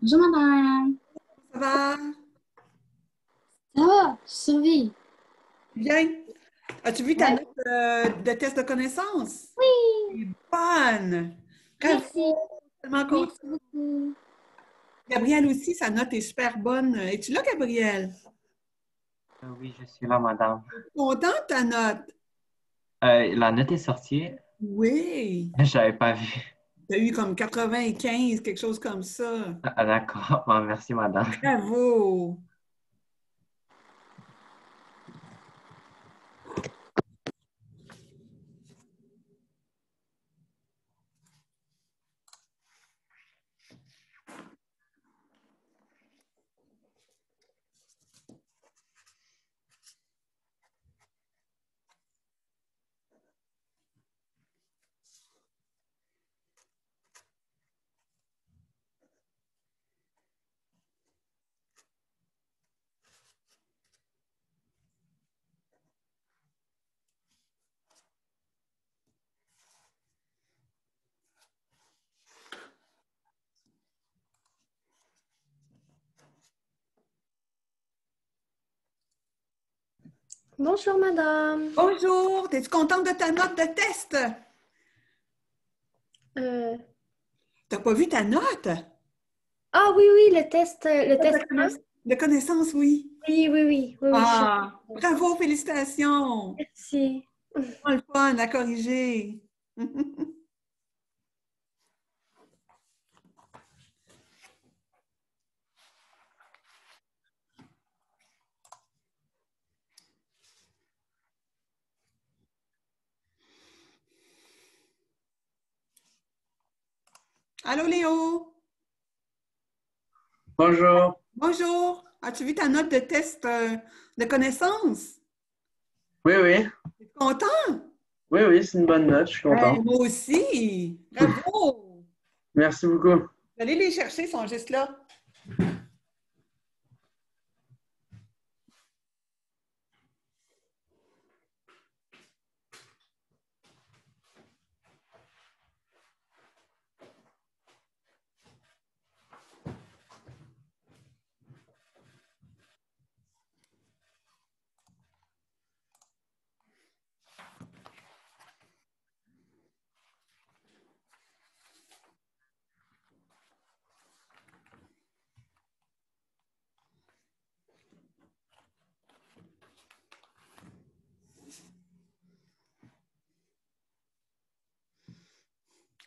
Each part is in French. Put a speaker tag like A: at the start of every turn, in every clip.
A: Bonjour madame.
B: Ça va?
A: Ça va, je survis.
B: Bien. As-tu vu ta
A: Ouais.
B: note de test de connaissances?
A: Oui,
B: Elle est bonne.
A: merci.
B: Bravo. Tellement contente.
A: Merci beaucoup.
B: Gabrielle aussi, sa note est super bonne. Es-tu là, Gabrielle?
C: Oui, je suis là, madame.
B: Contente de ta note?
C: La note est sortie.
B: Oui.
C: Je n'avais pas vu.
B: Tu as eu comme 95, quelque chose comme ça.
C: Ah, d'accord. Bon, merci, madame.
B: Bravo.
D: Bonjour madame.
B: Bonjour. Es-tu contente de ta note de test?
D: Euh,
B: T'as pas vu ta note?
D: Ah oui, oui, le test quoi?
B: De connaissances, oui.
D: Oui, oui, oui, oui, oui, je suis...
B: Ah, bravo, félicitations.
D: Merci.
B: Pas le fun à corriger. Allô, Léo?
E: Bonjour.
B: Bonjour. As-tu vu ta note de test de connaissances?
E: Oui, oui.
B: Tu es content?
E: Oui, oui, c'est une bonne note, je suis
B: Ben,
E: content.
B: moi aussi. Bravo.
E: Merci beaucoup.
B: Allez les chercher, ils sont juste là.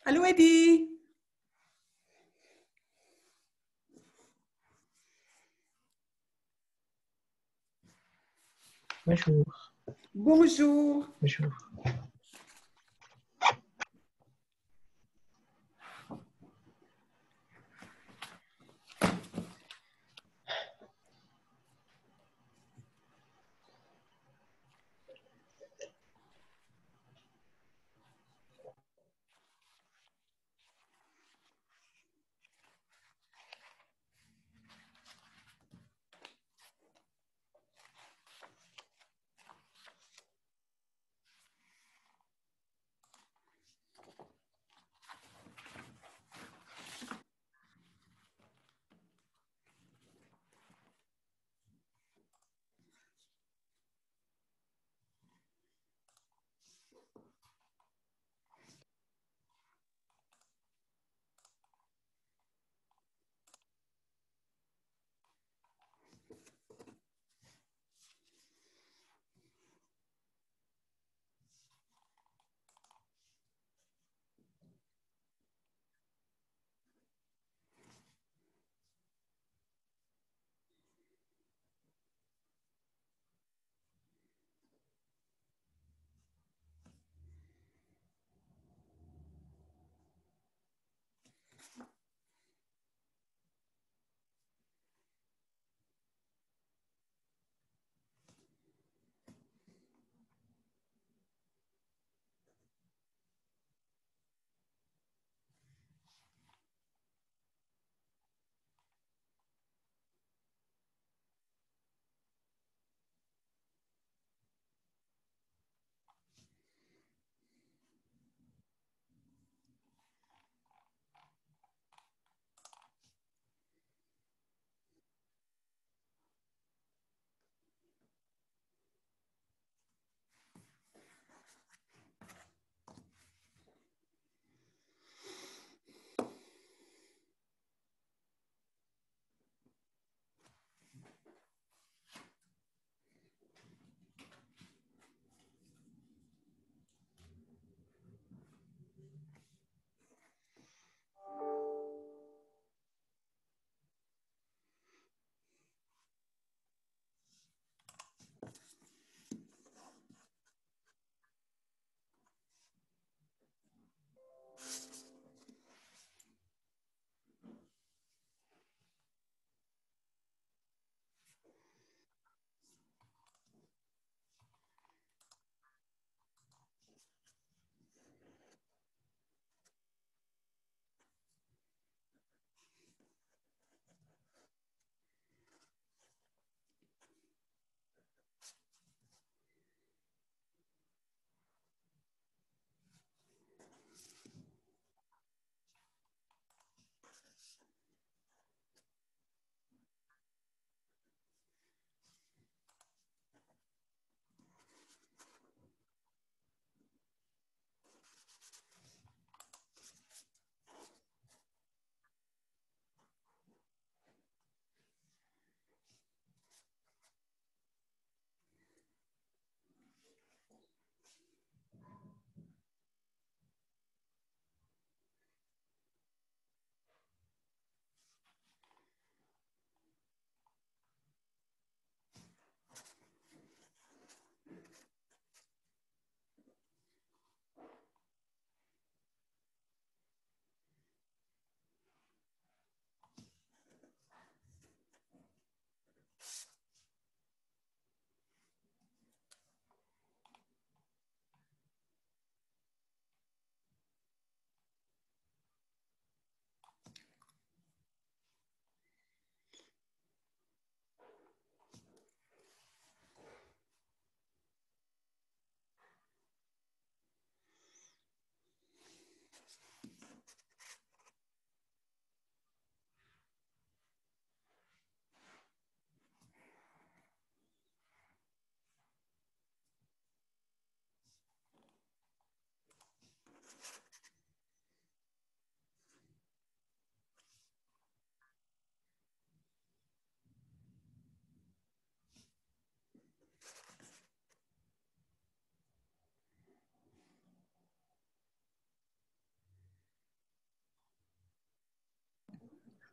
B: Allô, Eddie?
E: Bonjour.
B: Bonjour.
E: Bonjour.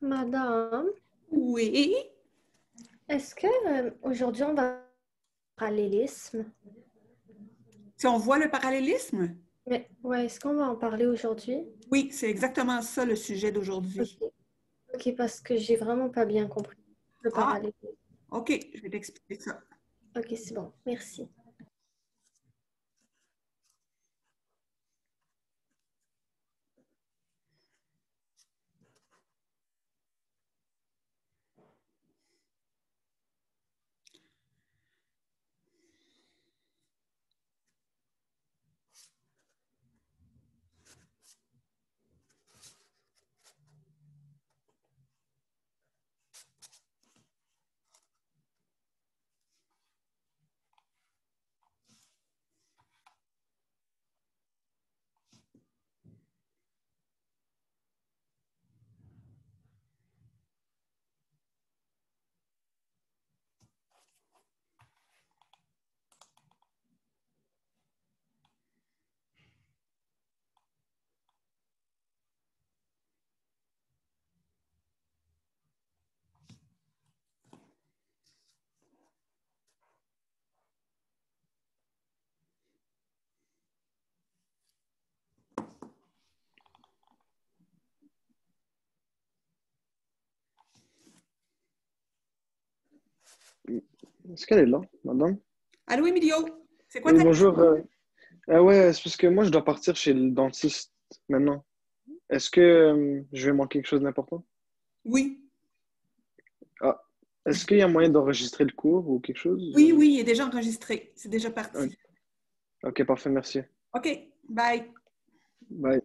D: Madame,
B: Oui.
D: est-ce que aujourd'hui on va parallélisme?
B: Si on voit le parallélisme?
D: Mais ouais, est-ce qu'on va en parler aujourd'hui?
B: Oui, c'est exactement ça le sujet d'aujourd'hui.
D: Ok. Ok, parce que j'ai vraiment pas bien compris le
B: Ah,
D: parallélisme.
B: OK, je vais t'expliquer ça.
D: Ok, c'est bon, merci.
F: Est-ce qu'elle est là, madame?
B: Allô, Emilio? C'est quoi
F: Oui,
B: ta
F: bonjour.
B: question?
F: Ah ouais, c'est parce que moi, je dois partir chez le dentiste maintenant. Est-ce que je vais manquer quelque chose d'important?
B: Oui.
F: Ah, est-ce qu'il y a moyen d'enregistrer le cours ou quelque chose?
B: Oui, oui, il est déjà enregistré. C'est déjà
F: Ok,
B: parti.
F: ok, parfait, merci.
B: OK, bye.
F: Bye.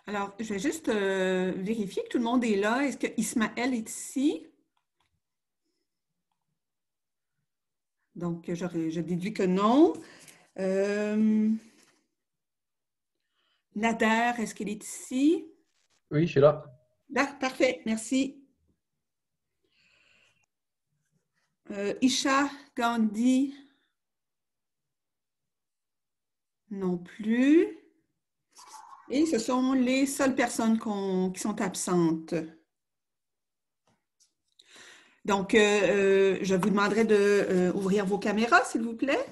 B: Alors, je vais juste vérifier que tout le monde est là. Est-ce que Ismaël est ici? Donc, je déduis que non. Euh, Nader, est-ce qu'il est ici?
G: Oui, je suis là.
B: Ah, parfait, merci. Isha Gandhi, non plus. Et ce sont les seules personnes qui sont absentes. Donc, je vous demanderai d'ouvrir vos caméras, s'il vous plaît.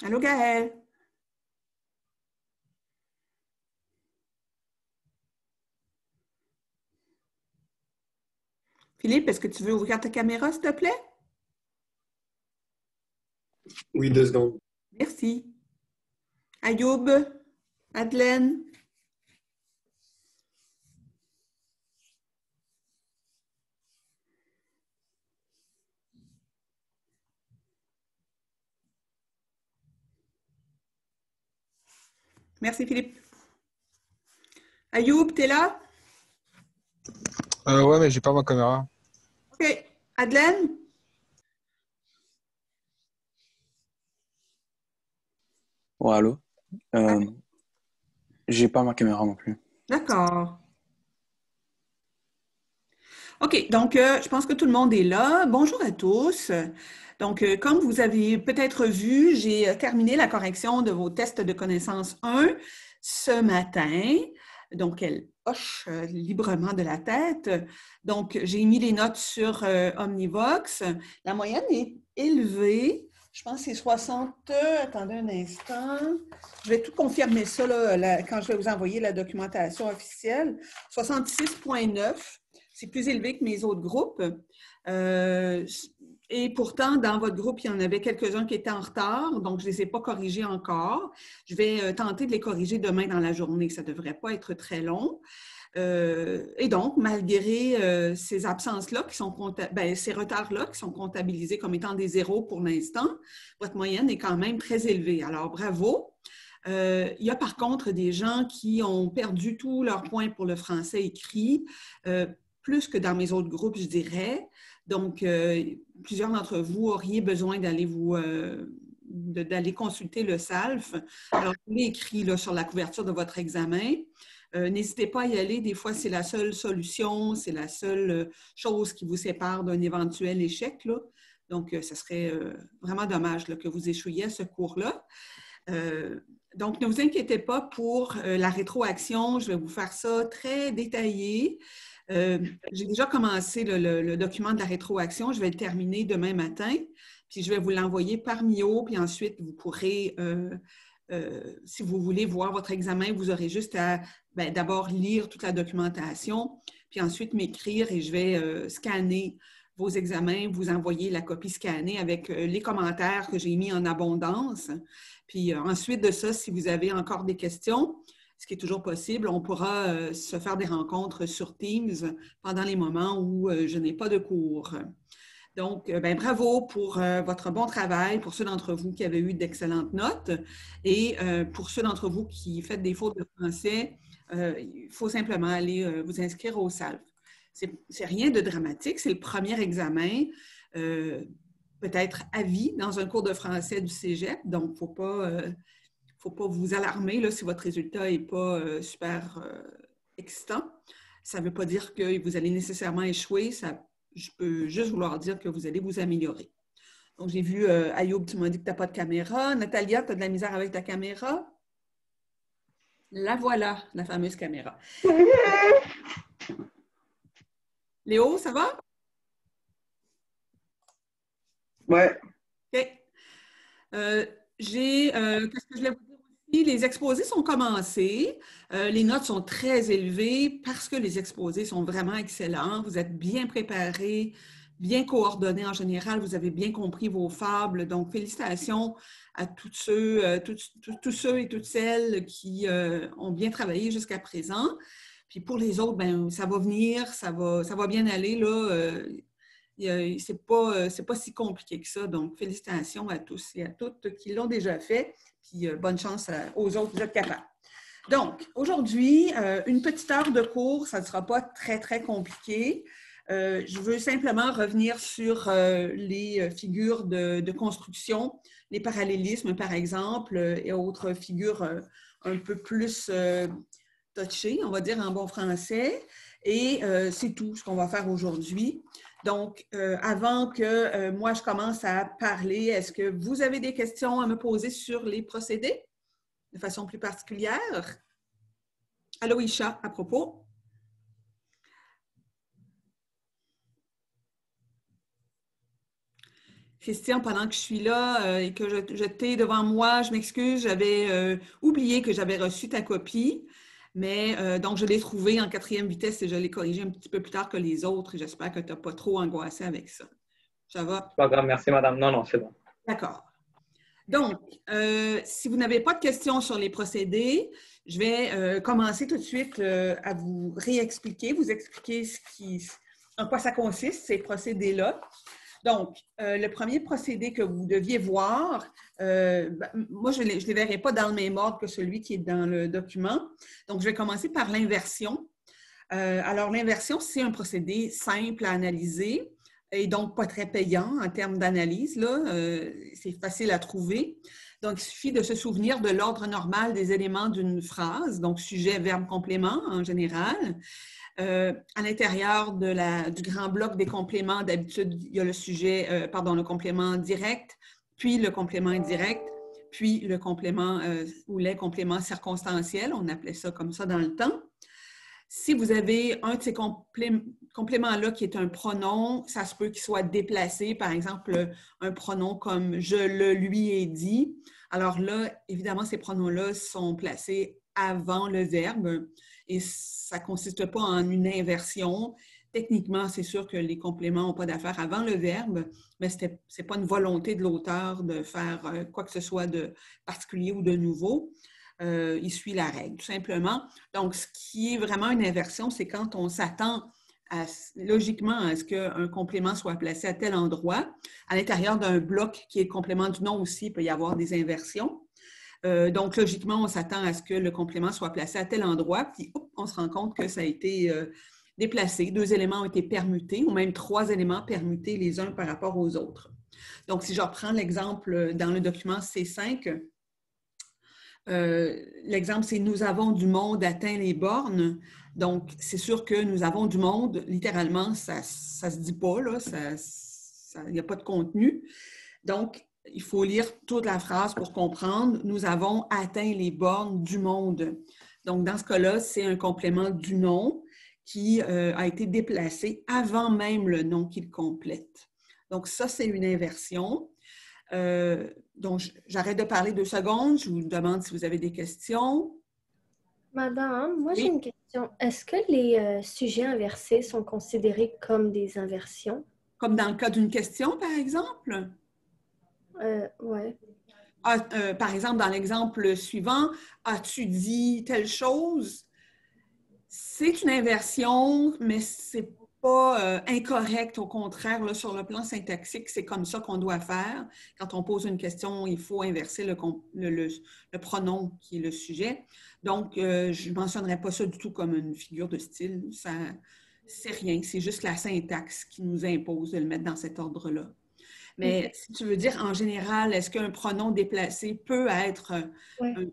B: Allô, Gaël? Philippe, est-ce que tu veux ouvrir ta caméra, s'il te plaît?
G: Oui, 2 secondes.
B: Merci. Ayoub, Madeleine, merci Philippe. Ayoub, t'es là?
H: Ouais, mais j'ai pas ma caméra.
B: OK. Madeleine?
I: Ouais, allô? J'ai pas ma caméra non plus.
B: D'accord. OK, donc je pense que tout le monde est là. Bonjour à tous. Donc, comme vous avez peut-être vu, j'ai terminé la correction de vos tests de connaissance 1 ce matin. Donc, elle hoche librement de la tête. Donc, j'ai mis les notes sur Omnivox. La moyenne est élevée. Je pense que c'est 60. Attendez un instant. Je vais tout confirmer ça là, quand je vais vous envoyer la documentation officielle. 66,9. C'est plus élevé que mes autres groupes. Et pourtant, dans votre groupe, il y en avait quelques-uns qui étaient en retard, donc je ne les ai pas corrigés encore. Je vais tenter de les corriger demain dans la journée. Ça ne devrait pas être très long. Et donc, malgré ces absences-là, ces retards-là qui sont comptabilisés comme étant des zéros pour l'instant, votre moyenne est quand même très élevée. Alors, bravo. Il y a par contre des gens qui ont perdu tous leurs points pour le français écrit, plus que dans mes autres groupes, je dirais. Donc, plusieurs d'entre vous auriez besoin d'aller consulter le SALF. Alors, je l'ai écrit là, sur la couverture de votre examen. N'hésitez pas à y aller. Des fois, c'est la seule solution, c'est la seule chose qui vous sépare d'un éventuel échec, là. Donc, ce serait vraiment dommage là, que vous échouiez à ce cours-là. Donc, ne vous inquiétez pas pour la rétroaction. Je vais vous faire ça très détaillé. J'ai déjà commencé le document de la rétroaction. Je vais le terminer demain matin. Puis, je vais vous l'envoyer par Mio. Puis ensuite, vous pourrez, si vous voulez voir votre examen, vous aurez juste à d'abord lire toute la documentation. Puis ensuite, m'écrire et je vais scanner vos examens, vous envoyer la copie scannée avec les commentaires que j'ai mis en abondance. Puis ensuite de ça, si vous avez encore des questions, ce qui est toujours possible, on pourra se faire des rencontres sur Teams pendant les moments où je n'ai pas de cours. Donc, bravo pour votre bon travail, pour ceux d'entre vous qui avaient eu d'excellentes notes et pour ceux d'entre vous qui faites des fautes de français, il faut simplement aller vous inscrire au SALF. C'est rien de dramatique, c'est le premier examen, peut-être à vie dans un cours de français du cégep, donc il ne faut pas vous alarmer là, si votre résultat n'est pas super excitant. Ça ne veut pas dire que vous allez nécessairement échouer, je peux juste vouloir dire que vous allez vous améliorer. Donc, j'ai vu, Ayoub, tu m'as dit que tu n'as pas de caméra. Natalia, tu as de la misère avec ta caméra? La voilà, la fameuse caméra. Léo, ça va?
E: Ouais.
B: OK. Qu'est-ce que je voulais vous dire aussi? Les exposés sont commencés. Les notes sont très élevées parce que les exposés sont vraiment excellents. Vous êtes bien préparés, bien coordonnés en général. Vous avez bien compris vos fables. Donc, félicitations à tous ceux et toutes celles qui ont bien travaillé jusqu'à présent. Puis pour les autres, ça va venir, ça va bien aller, là. C'est pas si compliqué que ça. Donc, félicitations à tous et à toutes qui l'ont déjà fait. Puis bonne chance aux autres, vous êtes capables. Donc, aujourd'hui, une petite heure de cours, ça ne sera pas très, très compliqué. Je veux simplement revenir sur les figures de construction, les parallélismes, par exemple, et autres figures un peu plus touchées, on va dire en bon français. Et c'est tout ce qu'on va faire aujourd'hui. Donc, avant que moi, je commence à parler, est-ce que vous avez des questions à me poser sur les procédés de façon plus particulière? Allô, Isha, à propos? Christian, pendant que je suis là et que je t'ai devant moi, je m'excuse, j'avais oublié que j'avais reçu ta copie. Mais donc, je l'ai trouvé en 4e vitesse et je l'ai corrigé un petit peu plus tard que les autres. Et j'espère que tu n'as pas trop angoissé avec ça. Ça va?
G: Pas grave, merci madame. Non, c'est bon.
B: D'accord. Donc, si vous n'avez pas de questions sur les procédés, je vais commencer tout de suite à vous réexpliquer, vous expliquer en quoi ça consiste, ces procédés-là. Donc, le premier procédé que vous deviez voir, moi, je ne les verrai pas dans le même ordre que celui qui est dans le document. Donc, je vais commencer par l'inversion. Alors, l'inversion, c'est un procédé simple à analyser et donc pas très payant en termes d'analyse. C'est facile à trouver. Donc, il suffit de se souvenir de l'ordre normal des éléments d'une phrase, donc sujet, verbe, complément en général. À l'intérieur du grand bloc des compléments, d'habitude, il y a le le complément direct, puis le complément indirect, puis le complément ou les compléments circonstanciels. On appelait ça comme ça dans le temps. Si vous avez un de ces compléments-là qui est un pronom, ça se peut qu'il soit déplacé. Par exemple, un pronom comme « je le lui ai dit ». Alors là, évidemment, ces pronoms-là sont placés avant le verbe et ça ne consiste pas en une inversion. Techniquement, c'est sûr que les compléments n'ont pas d'affaire avant le verbe, mais ce n'est pas une volonté de l'auteur de faire quoi que ce soit de particulier ou de nouveau. Il suit la règle, tout simplement. Donc, ce qui est vraiment une inversion, c'est quand on s'attend logiquement à ce qu'un complément soit placé à tel endroit. À l'intérieur d'un bloc qui est le complément du nom aussi, il peut y avoir des inversions. Donc, logiquement, on s'attend à ce que le complément soit placé à tel endroit, puis on se rend compte que ça a été déplacé. 2 éléments ont été permutés, ou même 3 éléments permutés les uns par rapport aux autres. Donc, si je reprends l'exemple dans le document C5, l'exemple, c'est « Nous avons du monde atteint les bornes ». Donc, c'est sûr que « nous avons du monde », littéralement, ça ne se dit pas, là, il n'y a pas de contenu. Donc, il faut lire toute la phrase pour comprendre « Nous avons atteint les bornes du monde ». Donc, dans ce cas-là, c'est un complément du nom qui a été déplacé avant même le nom qu'il complète. Donc, ça, c'est une inversion. Donc, j'arrête de parler 2 secondes. Je vous demande si vous avez des questions.
D: Madame, moi
B: Oui.
D: j'ai une question. Est-ce que les sujets inversés sont considérés comme des inversions?
B: Comme dans le cas d'une question, par exemple?
D: Ouais.
B: Par exemple, dans l'exemple suivant, « As-tu dit telle chose? » C'est une inversion, mais c'est pas incorrect. Au contraire, là, sur le plan syntaxique, c'est comme ça qu'on doit faire. Quand on pose une question, il faut inverser le pronom qui est le sujet. Donc, je ne mentionnerai pas ça du tout comme une figure de style. Ça, c'est rien. C'est juste la syntaxe qui nous impose de le mettre dans cet ordre-là. Mais si tu veux dire, en général, est-ce qu'un pronom déplacé peut être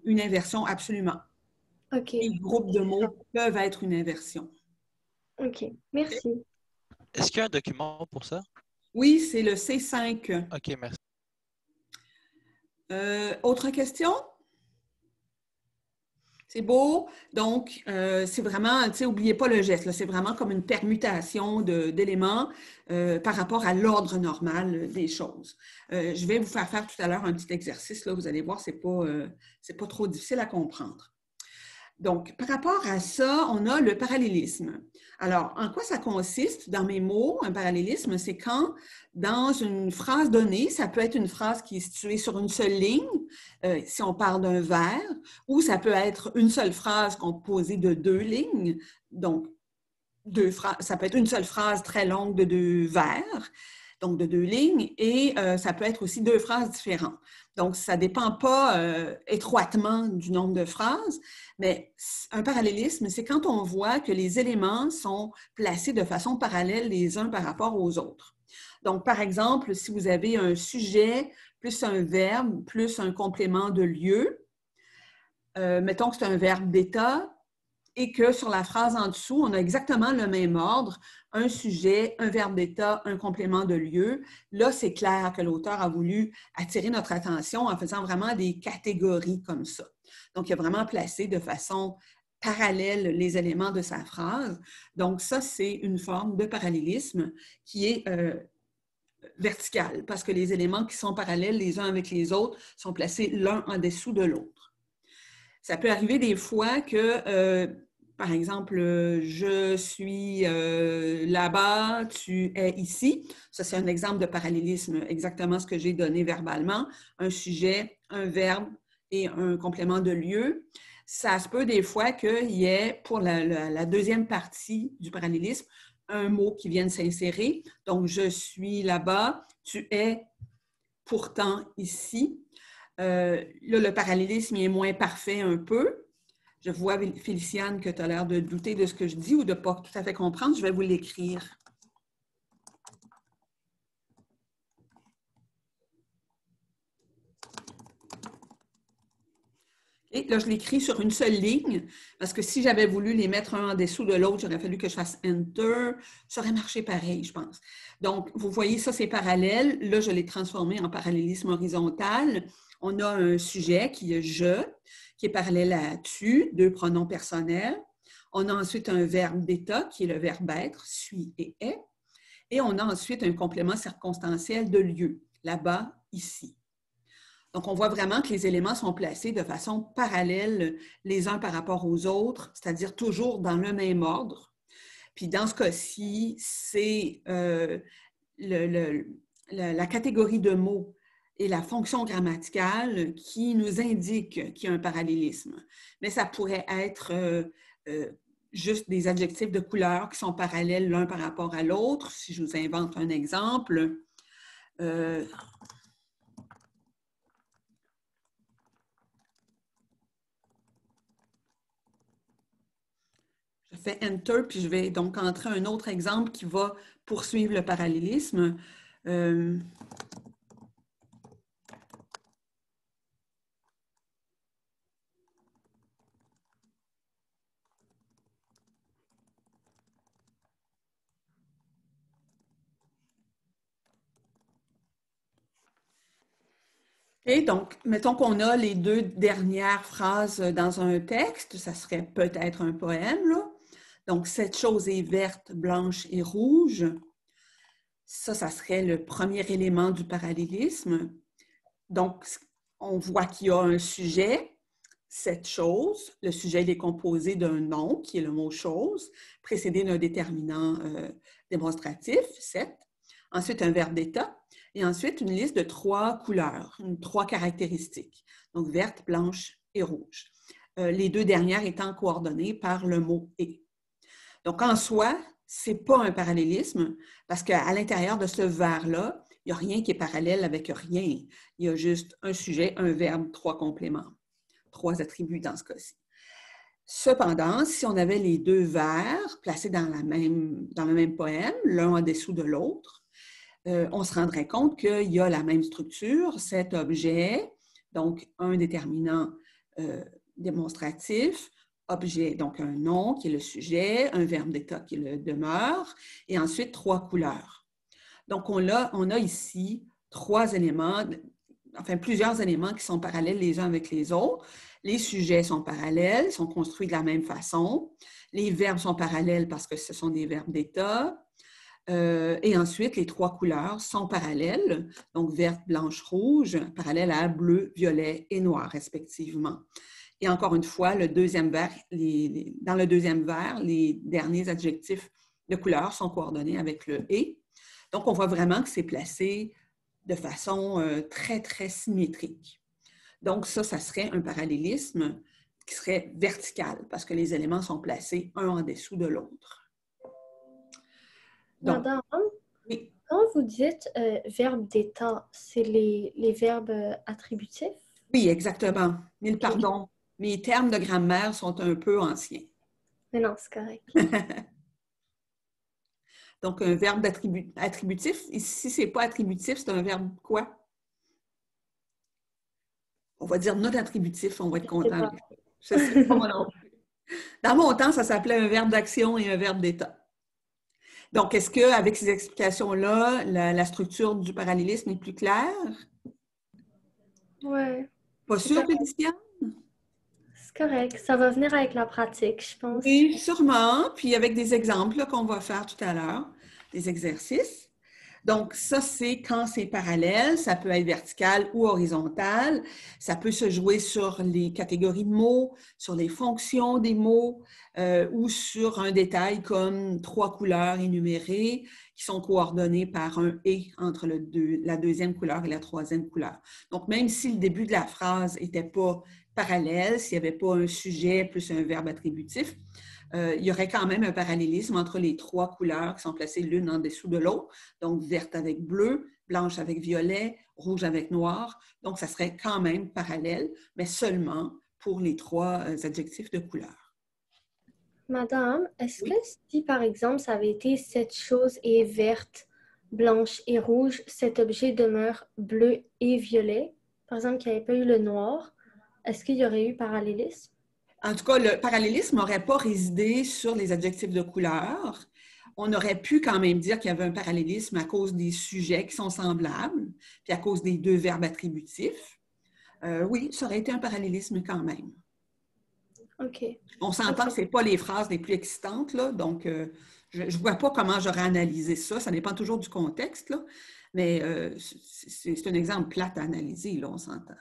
B: une inversion? Absolument.
D: OK.
B: Les groupes de mots peuvent être une inversion.
D: OK. Merci.
H: Est-ce qu'il y a un document pour ça?
B: Oui, c'est le C5.
H: OK, merci.
B: Autre question? C'est beau. Donc, c'est vraiment, tu sais, n'oubliez pas le geste. C'est vraiment comme une permutation d'éléments par rapport à l'ordre normal des choses. Je vais vous faire tout à l'heure un petit exercice. Là, vous allez voir, c'est pas trop difficile à comprendre. Donc, par rapport à ça, on a le parallélisme. Alors, en quoi ça consiste dans mes mots? Un parallélisme, c'est quand, dans une phrase donnée, ça peut être une phrase qui est située sur une seule ligne, si on parle d'un vers, ou ça peut être une seule phrase composée de 2 lignes. Donc, ça peut être une seule phrase très longue de 2 vers, donc de 2 lignes, et ça peut être aussi 2 phrases différentes. Donc, ça ne dépend pas étroitement du nombre de phrases, mais un parallélisme, c'est quand on voit que les éléments sont placés de façon parallèle les uns par rapport aux autres. Donc, par exemple, si vous avez un sujet plus un verbe plus un complément de lieu, mettons que c'est un verbe d'état, et que sur la phrase en dessous, on a exactement le même ordre, un sujet, un verbe d'état, un complément de lieu. Là, c'est clair que l'auteur a voulu attirer notre attention en faisant vraiment des catégories comme ça. Donc, il a vraiment placé de façon parallèle les éléments de sa phrase. Donc, ça, c'est une forme de parallélisme qui est verticale, parce que les éléments qui sont parallèles les uns avec les autres sont placés l'un en dessous de l'autre. Ça peut arriver des fois que, par exemple, je suis là-bas, tu es ici. Ça, c'est un exemple de parallélisme, exactement ce que j'ai donné verbalement. Un sujet, un verbe et un complément de lieu. Ça se peut des fois qu'il y ait, pour la deuxième partie du parallélisme, un mot qui vienne s'insérer. Donc, je suis là-bas, tu es pourtant ici. Là, le parallélisme est moins parfait un peu. Je vois, Féliciane, que tu as l'air de douter de ce que je dis ou de ne pas tout à fait comprendre. Je vais vous l'écrire. Et là, je l'écris sur une seule ligne, parce que si j'avais voulu les mettre un en dessous de l'autre, j'aurais fallu que je fasse Enter. Ça aurait marché pareil, je pense. Donc, vous voyez, ça, c'est parallèle. Là, je l'ai transformé en parallélisme horizontal. On a un sujet qui est « je », qui est parallèle à « tu », 2 pronoms personnels. On a ensuite un verbe d'état, qui est le verbe être, « suis » et « est ». Et on a ensuite un complément circonstanciel de lieu, là-bas, ici. Donc, on voit vraiment que les éléments sont placés de façon parallèle les uns par rapport aux autres, c'est-à-dire toujours dans le même ordre. Puis dans ce cas-ci, c'est la catégorie de mots et la fonction grammaticale qui nous indique qu'il y a un parallélisme. Mais ça pourrait être juste des adjectifs de couleur qui sont parallèles l'un par rapport à l'autre. Si je vous invente un exemple, je fais Enter, puis je vais donc entrer un autre exemple qui va poursuivre le parallélisme. Et donc, mettons qu'on a les deux dernières phrases dans un texte, ça serait peut-être un poème, là. Donc, cette chose est verte, blanche et rouge. Ça serait le premier élément du parallélisme. Donc, on voit qu'il y a un sujet, cette chose. Le sujet est composé d'un nom, qui est le mot « chose », précédé d'un déterminant démonstratif, cette. Ensuite, un verbe d'état. Et ensuite, une liste de 3 couleurs, 3 caractéristiques. Donc, verte, blanche et rouge. Les deux dernières étant coordonnées par le mot « et ». Donc, en soi, ce n'est pas un parallélisme parce qu'à l'intérieur de ce vers-là, il n'y a rien qui est parallèle avec rien. Il y a juste un sujet, un verbe, 3 compléments, 3 attributs dans ce cas-ci. Cependant, si on avait les deux vers placés dans le même poème, l'un en dessous de l'autre, on se rendrait compte qu'il y a la même structure, cet objet, donc un déterminant démonstratif, objet, donc un nom qui est le sujet, un verbe d'état qui est le demeure, et ensuite 3 couleurs. Donc, on a ici 3 éléments, enfin plusieurs éléments qui sont parallèles les uns avec les autres. Les sujets sont parallèles, sont construits de la même façon. Les verbes sont parallèles parce que ce sont des verbes d'état. Et ensuite, les 3 couleurs sont parallèles, donc verte, blanche, rouge, parallèles à bleu, violet et noir, respectivement. Et encore une fois, le deuxième vers, dans le deuxième vers, les derniers adjectifs de couleur sont coordonnés avec le « et ». Donc, on voit vraiment que c'est placé de façon très, très symétrique. Donc, ça serait un parallélisme qui serait vertical parce que les éléments sont placés un en dessous de l'autre.
D: Madame,
B: oui.
D: Quand vous dites verbe d'état, c'est les verbes attributifs?
B: Oui, exactement. Mille pardons. Mes termes de grammaire sont un peu anciens.
D: Mais non, c'est correct.
B: Donc, un verbe attributif, si ce n'est pas attributif, c'est un verbe quoi? On va dire non attributif, on va être content. Je sais pas moi non plus. Dans mon temps, ça s'appelait un verbe d'action et un verbe d'état. Donc, est-ce qu'avec ces explications-là, la structure du parallélisme est plus claire?
D: Oui.
B: Pas sûr, Félicia?
D: C'est correct. Ça va venir avec la pratique, je pense.
B: Oui, sûrement. Puis avec des exemples qu'on va faire tout à l'heure, des exercices. Donc, ça, c'est quand c'est parallèle. Ça peut être vertical ou horizontal. Ça peut se jouer sur les catégories de mots, sur les fonctions des mots ou sur un détail comme 3 couleurs énumérées qui sont coordonnées par un « et » entre la deuxième couleur et la troisième couleur. Donc, même si le début de la phrase n'était pas parallèle, s'il n'y avait pas un sujet plus un verbe attributif, il y aurait quand même un parallélisme entre les 3 couleurs qui sont placées l'une en dessous de l'autre, donc verte avec bleu, blanche avec violet, rouge avec noir. Donc, ça serait quand même parallèle, mais seulement pour les 3 adjectifs de couleur.
D: Madame, est-ce que si, par exemple, ça avait été cette chose est verte, blanche et rouge, cet objet demeure bleu et violet, par exemple, qu'il n'y avait pas eu le noir, est-ce qu'il y aurait eu parallélisme?
B: En tout cas, le parallélisme n'aurait pas résidé sur les adjectifs de couleur. On aurait pu quand même dire qu'il y avait un parallélisme à cause des sujets qui sont semblables, puis à cause des 2 verbes attributifs. Oui, ça aurait été un parallélisme quand même.
D: OK.
B: On s'entend que ce n'est pas les phrases les plus excitantes, là, donc je ne vois pas comment j'aurais analysé ça. Ça dépend toujours du contexte, là, mais c'est un exemple plate à analyser, là, on s'entend.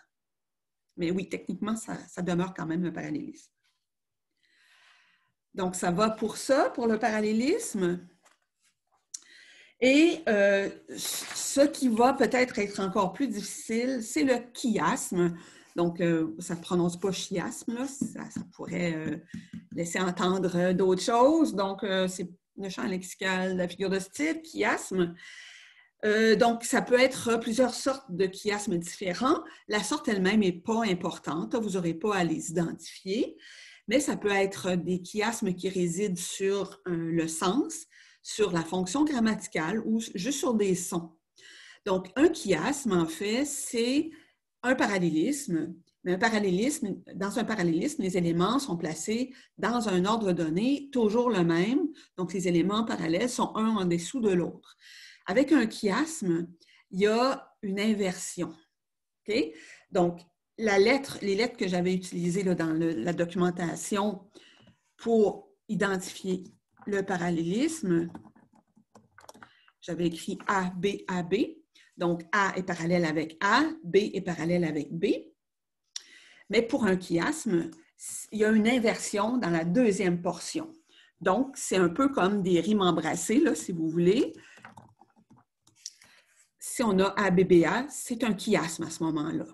B: Mais oui, techniquement, ça demeure quand même un parallélisme. Donc, ça va pour ça, pour le parallélisme. Et ce qui va peut-être être encore plus difficile, c'est le chiasme. Donc, ça ne se prononce pas chiasme, là. Ça pourrait laisser entendre d'autres choses. Donc, c'est le champ lexical de la figure de style, chiasme. Donc, ça peut être plusieurs sortes de chiasmes différents. La sorte elle-même n'est pas importante. Vous n'aurez pas à les identifier. Mais ça peut être des chiasmes qui résident sur le sens, sur la fonction grammaticale ou juste sur des sons. Donc, un chiasme, en fait, c'est un parallélisme. Mais dans un parallélisme, les éléments sont placés dans un ordre donné, toujours le même. Donc, les éléments parallèles sont un en dessous de l'autre. Avec un chiasme, il y a une inversion. Okay? Donc, les lettres que j'avais utilisées là, dans la documentation pour identifier le parallélisme, j'avais écrit A, B, A, B. Donc, A est parallèle avec A, B est parallèle avec B. Mais pour un chiasme, il y a une inversion dans la deuxième portion. Donc, c'est un peu comme des rimes embrassées, là, si vous voulez. Si on a A, B, B, A, c'est un chiasme à ce moment-là.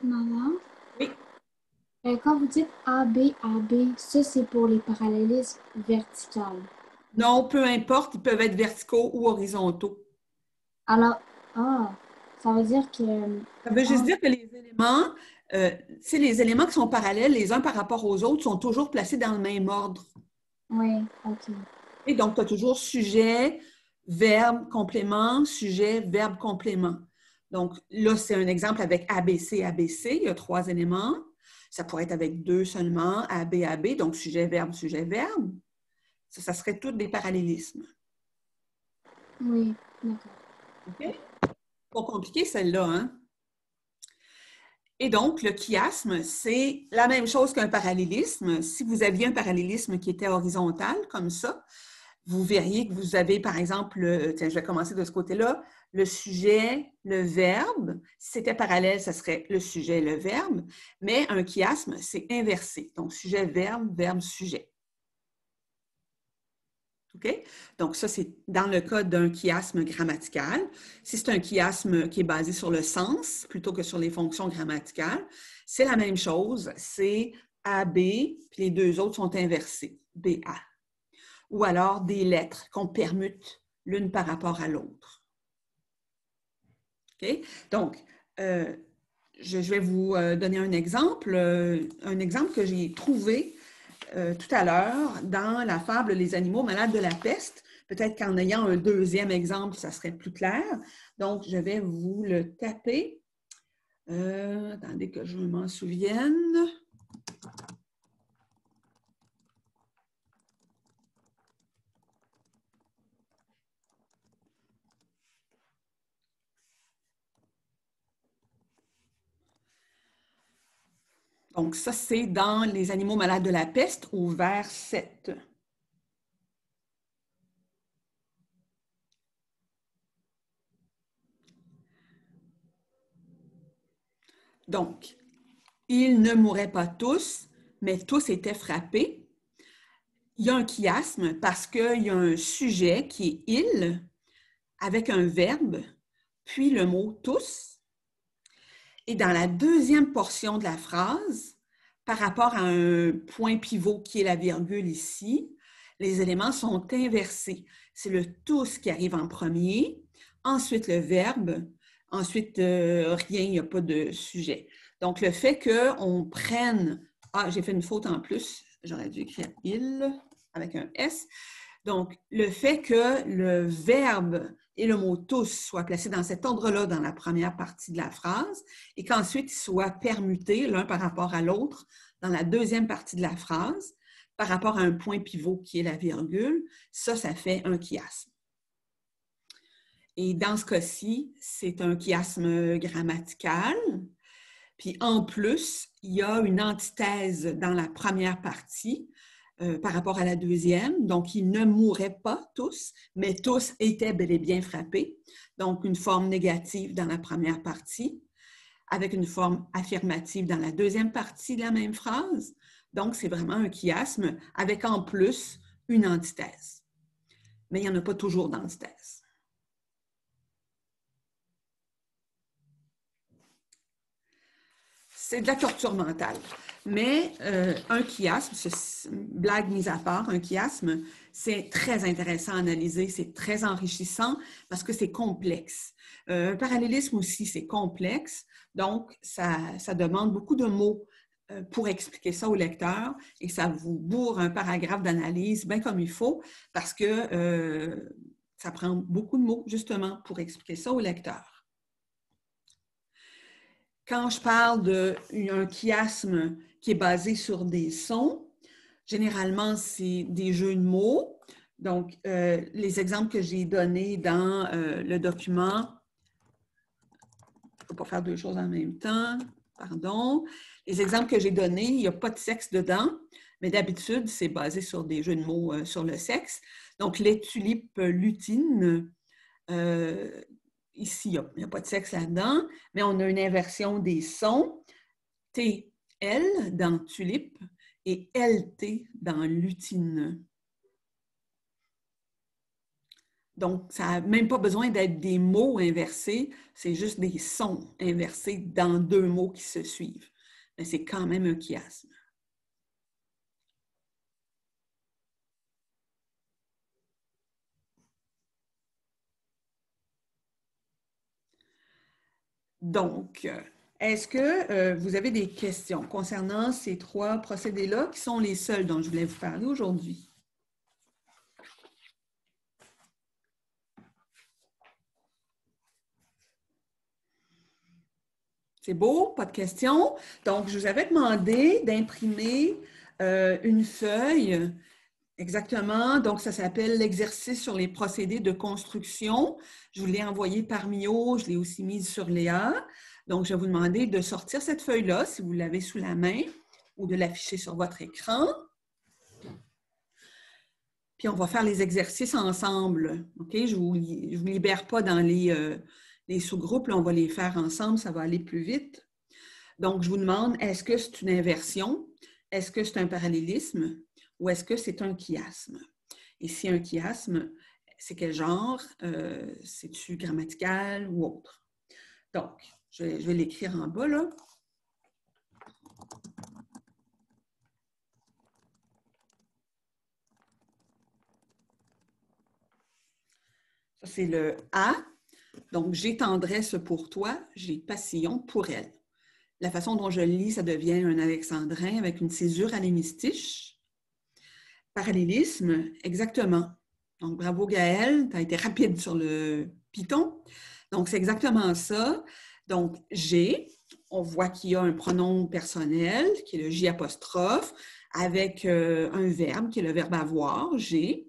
A: Maman?
B: Oui.
A: Quand vous dites AB, ça c'est pour les parallélismes verticaux.
B: Non, peu importe, ils peuvent être verticaux ou horizontaux.
A: Alors, ça veut dire que...
B: Ça veut juste dire que les éléments, les éléments qui sont parallèles les uns par rapport aux autres sont toujours placés dans le même ordre.
A: Oui, OK.
B: Et donc, tu as toujours sujet, verbe, complément, sujet, verbe, complément. Donc, là, c'est un exemple avec ABC, ABC. Il y a 3 éléments. Ça pourrait être avec 2 seulement, AB, AB, donc sujet, verbe, sujet, verbe. Ça serait tous des parallélismes.
A: Oui, d'accord.
B: OK? Pas compliqué, celle-là, hein? Et donc, le chiasme, c'est la même chose qu'un parallélisme. Si vous aviez un parallélisme qui était horizontal, comme ça, vous verriez que vous avez, par exemple, tiens, je vais commencer de ce côté-là, le sujet, le verbe. Si c'était parallèle, ce serait le sujet, le verbe. Mais un chiasme, c'est inversé. Donc, sujet, verbe, verbe, sujet. OK? Donc, ça, c'est dans le cas d'un chiasme grammatical. Si c'est un chiasme qui est basé sur le sens plutôt que sur les fonctions grammaticales, c'est la même chose. C'est AB, puis les 2 autres sont inversés. BA. Ou alors des lettres qu'on permute l'une par rapport à l'autre. OK? Donc, je vais vous donner un exemple que j'ai trouvé tout à l'heure dans la fable Les animaux malades de la peste. Peut-être qu'en ayant un deuxième exemple, ça serait plus clair. Donc, je vais vous le taper. Attendez que je m'en souvienne. Donc, ça, c'est dans Les animaux malades de la peste au vers 7. Donc, ils ne mouraient pas tous, mais tous étaient frappés. Il y a un chiasme parce qu'il y a un sujet qui est « ils » avec un verbe, puis le mot « tous ». Et dans la deuxième portion de la phrase, par rapport à un point pivot qui est la virgule ici, les éléments sont inversés. C'est le « tous » qui arrive en premier, ensuite le verbe, ensuite rien, il n'y a pas de sujet. Donc, le fait qu'on prenne... Ah, j'ai fait une faute en plus, j'aurais dû écrire « il » avec un S. Donc, le fait que le verbe et le mot « tous » soient placés dans cet ordre-là dans la première partie de la phrase et qu'ensuite ils soient permutés l'un par rapport à l'autre dans la deuxième partie de la phrase par rapport à un point pivot qui est la virgule, ça fait un chiasme. Et dans ce cas-ci, c'est un chiasme grammatical. Puis en plus, il y a une antithèse dans la première partie par rapport à la deuxième. Donc, ils ne mouraient pas tous, mais tous étaient bel et bien frappés. Donc, une forme négative dans la première partie. avec une forme affirmative dans la deuxième partie de la même phrase. Donc, c'est vraiment un chiasme avec en plus une antithèse. Mais il n'y en a pas toujours d'antithèse. C'est de la torture mentale. Mais un chiasme, blague mise à part, un chiasme, c'est très intéressant à analyser, c'est très enrichissant parce que c'est complexe. Un parallélisme aussi, c'est complexe, donc ça demande beaucoup de mots pour expliquer ça au lecteur et ça vous bourre un paragraphe d'analyse bien comme il faut parce que ça prend beaucoup de mots justement pour expliquer ça au lecteur. Quand je parle d'un chiasme qui est basé sur des sons, généralement, c'est des jeux de mots. Donc, les exemples que j'ai donnés dans le document, je ne peux pas faire deux choses en même temps, pardon. Les exemples que j'ai donnés, il n'y a pas de sexe dedans, mais d'habitude, c'est basé sur des jeux de mots sur le sexe. Donc, les tulipes lutines, ici, il n'y a pas de sexe là-dedans, mais on a une inversion des sons. T, L dans tulipe et LT dans lutine. Donc, ça n'a même pas besoin d'être des mots inversés, c'est juste des sons inversés dans deux mots qui se suivent. Mais c'est quand même un chiasme. Donc, est-ce que vous avez des questions concernant ces trois procédés-là qui sont les seuls dont je voulais vous parler aujourd'hui? C'est beau, pas de questions. Donc, je vous avais demandé d'imprimer une feuille. Exactement. Donc, ça s'appelle l'exercice sur les procédés de construction. Je vous l'ai envoyé par Mio, je l'ai aussi mise sur Léa. Donc, je vais vous demander de sortir cette feuille-là, si vous l'avez sous la main, ou de l'afficher sur votre écran. Puis, on va faire les exercices ensemble. OK? Je ne vous libère pas dans les sous-groupes. Là, on va les faire ensemble, ça va aller plus vite. Donc, je vous demande, est-ce que c'est une inversion? Est-ce que c'est un parallélisme? Ou est-ce que c'est un chiasme? Et si un chiasme, c'est quel genre? C'est-tu grammatical ou autre? Donc, je vais l'écrire en bas, là. Ça, c'est le A. Donc, j'ai tendresse pour toi, j'ai passion pour elle. La façon dont je le lis, ça devient un alexandrin avec une césure à l'hémistiche. Parallélisme, exactement. Donc, bravo Gaëlle, tu as été rapide sur le Python. Donc, c'est exactement ça. Donc, j'ai, on voit qu'il y a un pronom personnel, qui est le J', avec un verbe, qui est le verbe avoir, j'ai,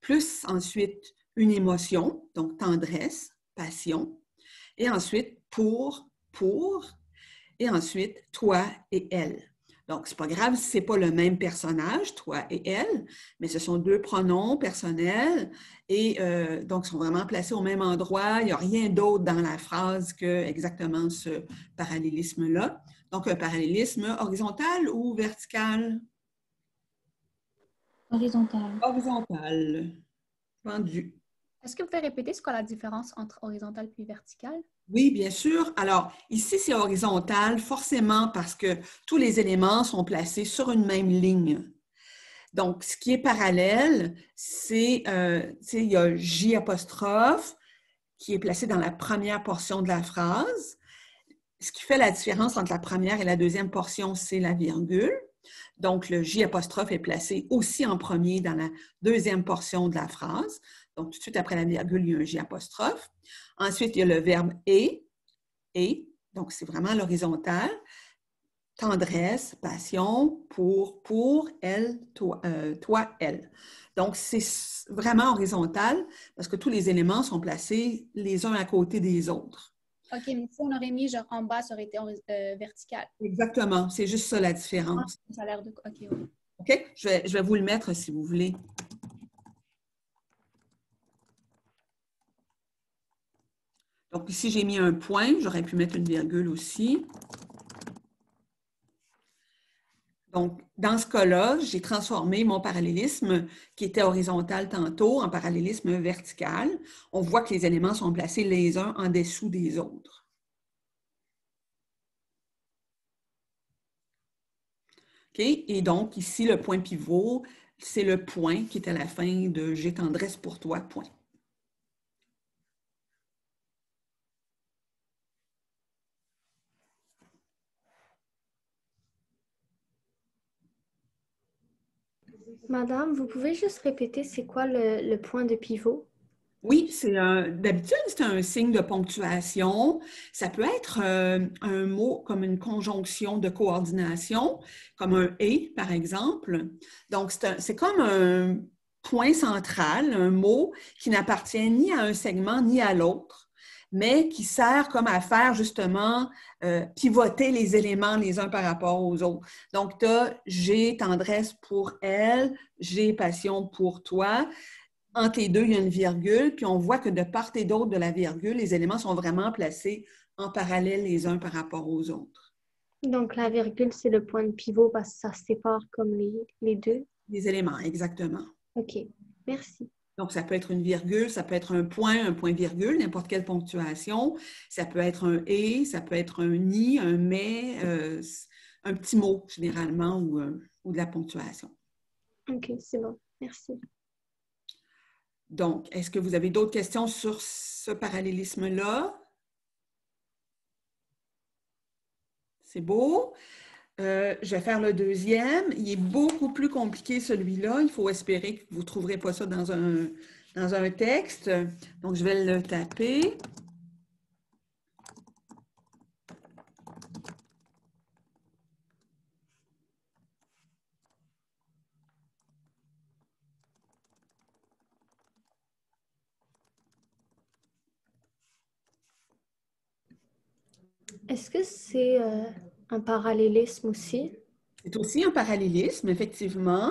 B: plus ensuite une émotion, donc tendresse, passion, et ensuite pour, et ensuite toi et elle. Donc, c'est pas grave si ce n'est pas le même personnage, toi et elle, mais ce sont deux pronoms personnels et donc, ils sont vraiment placés au même endroit. Il n'y a rien d'autre dans la phrase que exactement ce parallélisme-là. Donc, un parallélisme horizontal ou vertical?
A: Horizontal.
B: Horizontal. Vendu.
J: Est-ce que vous pouvez répéter c'est quoi la différence entre horizontal puis vertical?
B: Oui, bien sûr. Alors, ici, c'est horizontal, forcément parce que tous les éléments sont placés sur une même ligne. Donc, ce qui est parallèle, c'est, il y a J' qui est placé dans la première portion de la phrase. Ce qui fait la différence entre la première et la deuxième portion, c'est la virgule. Donc, le J' est placé aussi en premier dans la deuxième portion de la phrase. Donc, tout de suite après la virgule, il y a un J'. Ensuite, il y a le verbe et. Donc, c'est vraiment l'horizontal. Tendresse, passion, pour, elle, toi, elle. Donc, c'est vraiment horizontal parce que tous les éléments sont placés les uns à côté des autres.
J: OK, mais si on aurait mis genre en bas, ça aurait été vertical.
B: Exactement, c'est juste ça la différence.
J: Ça a l'air de... OK, oui.
B: OK, je vais vous le mettre si vous voulez. Donc, ici, j'ai mis un point. J'aurais pu mettre une virgule aussi. Donc, dans ce cas-là, j'ai transformé mon parallélisme qui était horizontal tantôt en parallélisme vertical. On voit que les éléments sont placés les uns en dessous des autres. OK? Et donc, ici, le point pivot, c'est le point qui est à la fin de « J'ai tendresse pour toi », point.
D: Madame, vous pouvez juste répéter c'est quoi le point de pivot?
B: Oui, d'habitude, c'est un signe de ponctuation. Ça peut être un mot comme une conjonction de coordination, comme un « et », par exemple. Donc, c'est comme un point central, un mot qui n'appartient ni à un segment ni à l'autre, mais qui sert comme à faire justement pivoter les éléments les uns par rapport aux autres. Donc, tu as « j'ai tendresse pour elle »,« j'ai passion pour toi ». Entre les deux, il y a une virgule, puis on voit que de part et d'autre de la virgule, les éléments sont vraiment placés en parallèle les uns par rapport aux autres.
D: Donc, la virgule, c'est le point de pivot parce que ça sépare comme les deux?
B: Les éléments, exactement.
D: OK, merci.
B: Donc, ça peut être une virgule, ça peut être un point-virgule, n'importe quelle ponctuation. Ça peut être un « et », ça peut être un « ni », un « mais », un petit mot, généralement, ou de la ponctuation.
D: OK, c'est bon. Merci.
B: Donc, est-ce que vous avez d'autres questions sur ce parallélisme-là? C'est beau. Je vais faire le deuxième. Il est beaucoup plus compliqué, celui-là. Il faut espérer que vous ne trouverez pas ça dans un texte. Donc, je vais le taper.
D: Est-ce que c'est un parallélisme aussi?
B: C'est aussi un parallélisme, effectivement.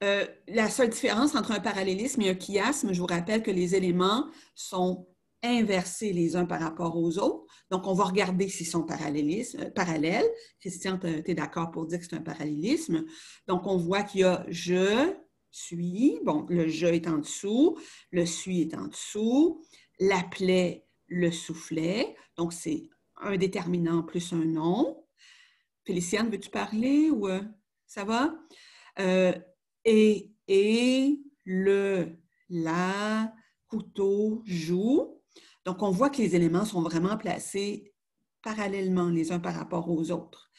B: La seule différence entre un parallélisme et un chiasme, je vous rappelle que les éléments sont inversés les uns par rapport aux autres. Donc, on va regarder s'ils sont parallèles. Christian, tu es d'accord pour dire que c'est un parallélisme. Donc, on voit qu'il y a « je suis ». Bon, le « je » est en dessous, le « suis » est en dessous, l'appelait, le soufflet. Donc, c'est un déterminant plus un nom. Féliciane, veux-tu parler ou ça va? Et, le, la, couteau, joue. Donc, on voit que les éléments sont vraiment placés parallèlement les uns par rapport aux autres.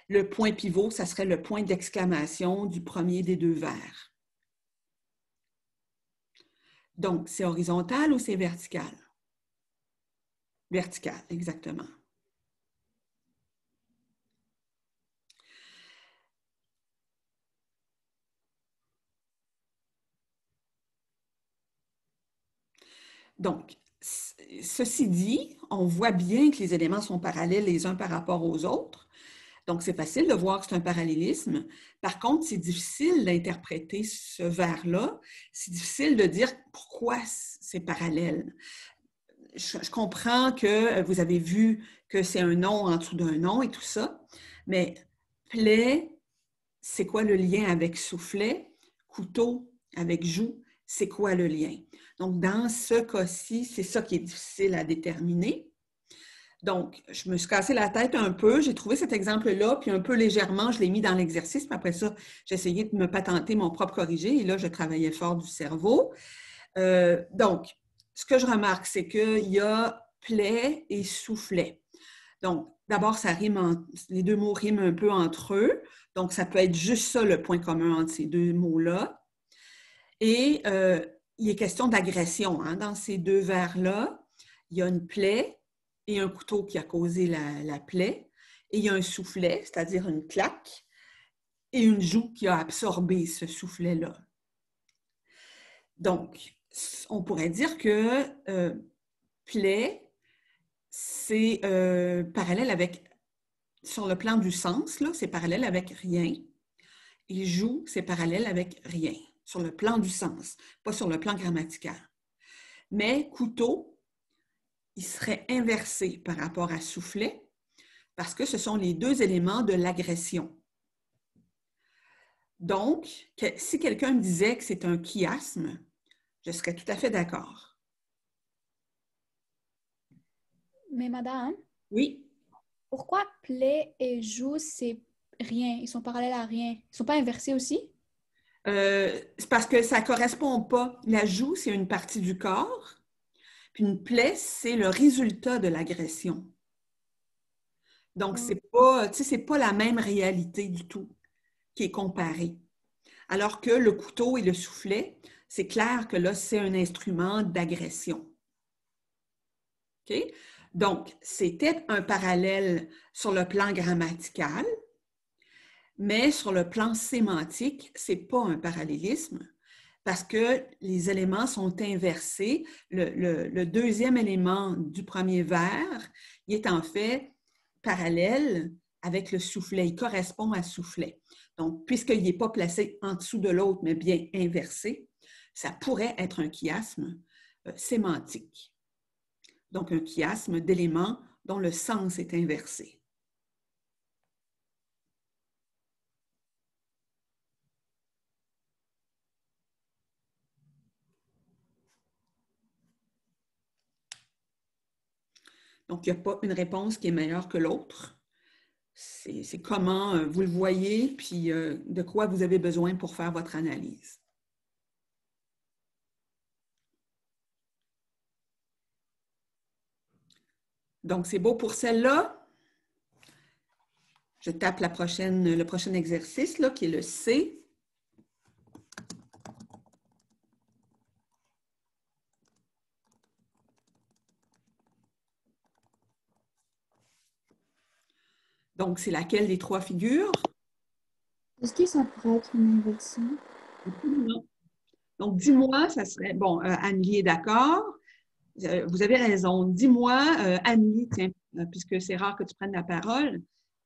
B: Le point pivot, ça serait le point d'exclamation du premier des deux vers. Donc, c'est horizontal ou c'est vertical? Vertical, exactement. Donc, ceci dit, on voit bien que les éléments sont parallèles les uns par rapport aux autres. Donc, c'est facile de voir que c'est un parallélisme. Par contre, c'est difficile d'interpréter ce vers-là. C'est difficile de dire pourquoi c'est parallèle. Je comprends que vous avez vu que c'est un nom en dessous d'un nom et tout ça, mais plaie, c'est quoi le lien avec soufflet? Couteau avec joue, c'est quoi le lien? Donc, dans ce cas-ci, c'est ça qui est difficile à déterminer. Donc, je me suis cassé la tête un peu. J'ai trouvé cet exemple-là, puis un peu légèrement, je l'ai mis dans l'exercice. Puis après ça, j'ai essayé de me patenter mon propre corrigé. Et là, je travaillais fort du cerveau. Donc, ce que je remarque, c'est qu'il y a plaie et soufflet. Donc, d'abord, ça rime les deux mots riment un peu entre eux. Donc, ça peut être juste ça, le point commun entre ces deux mots-là. Et il est question d'agression. Hein? Dans ces deux vers-là, il y a une plaie et un couteau qui a causé la plaie. Et il y a un soufflet, c'est-à-dire une claque, et une joue qui a absorbé ce soufflet-là. Donc, on pourrait dire que plaie, c'est parallèle avec, sur le plan du sens, c'est parallèle avec rien. Et joue, c'est parallèle avec rien, sur le plan du sens, pas sur le plan grammatical. Mais couteau, il serait inversé par rapport à soufflet parce que ce sont les deux éléments de l'agression. Donc, si quelqu'un me disait que c'est un chiasme, je serais tout à fait d'accord.
J: Mais madame,
B: Oui.
J: pourquoi plaie et joue, c'est rien? Ils sont parallèles à rien. Ils ne sont pas inversés aussi?
B: C'est parce que ça ne correspond pas. La joue, c'est une partie du corps, puis une plaie, c'est le résultat de l'agression. Donc, c'est pas la même réalité du tout qui est comparée. Alors que le couteau et le soufflet, c'est clair que là, c'est un instrument d'agression. OK? Donc, c'était un parallèle sur le plan grammatical, mais sur le plan sémantique, ce n'est pas un parallélisme parce que les éléments sont inversés. Le deuxième élément du premier vers, il est en fait parallèle avec le soufflet. Il correspond à soufflet. Donc, puisqu'il n'est pas placé en dessous de l'autre, mais bien inversé, ça pourrait être un chiasme sémantique. Donc, un chiasme d'éléments dont le sens est inversé. Donc, il n'y a pas une réponse qui est meilleure que l'autre. C'est comment vous le voyez, puis de quoi vous avez besoin pour faire votre analyse. Donc, c'est beau pour celle-là. Je tape le prochain exercice, là, qui est le C. Donc, c'est laquelle des trois figures?
A: Est-ce que ça pourrait être une inversion?
B: Non. Donc, dis-moi, ça serait... Bon, Annie est d'accord. Vous avez raison. Dis-moi, Annie, tiens, puisque c'est rare que tu prennes la parole,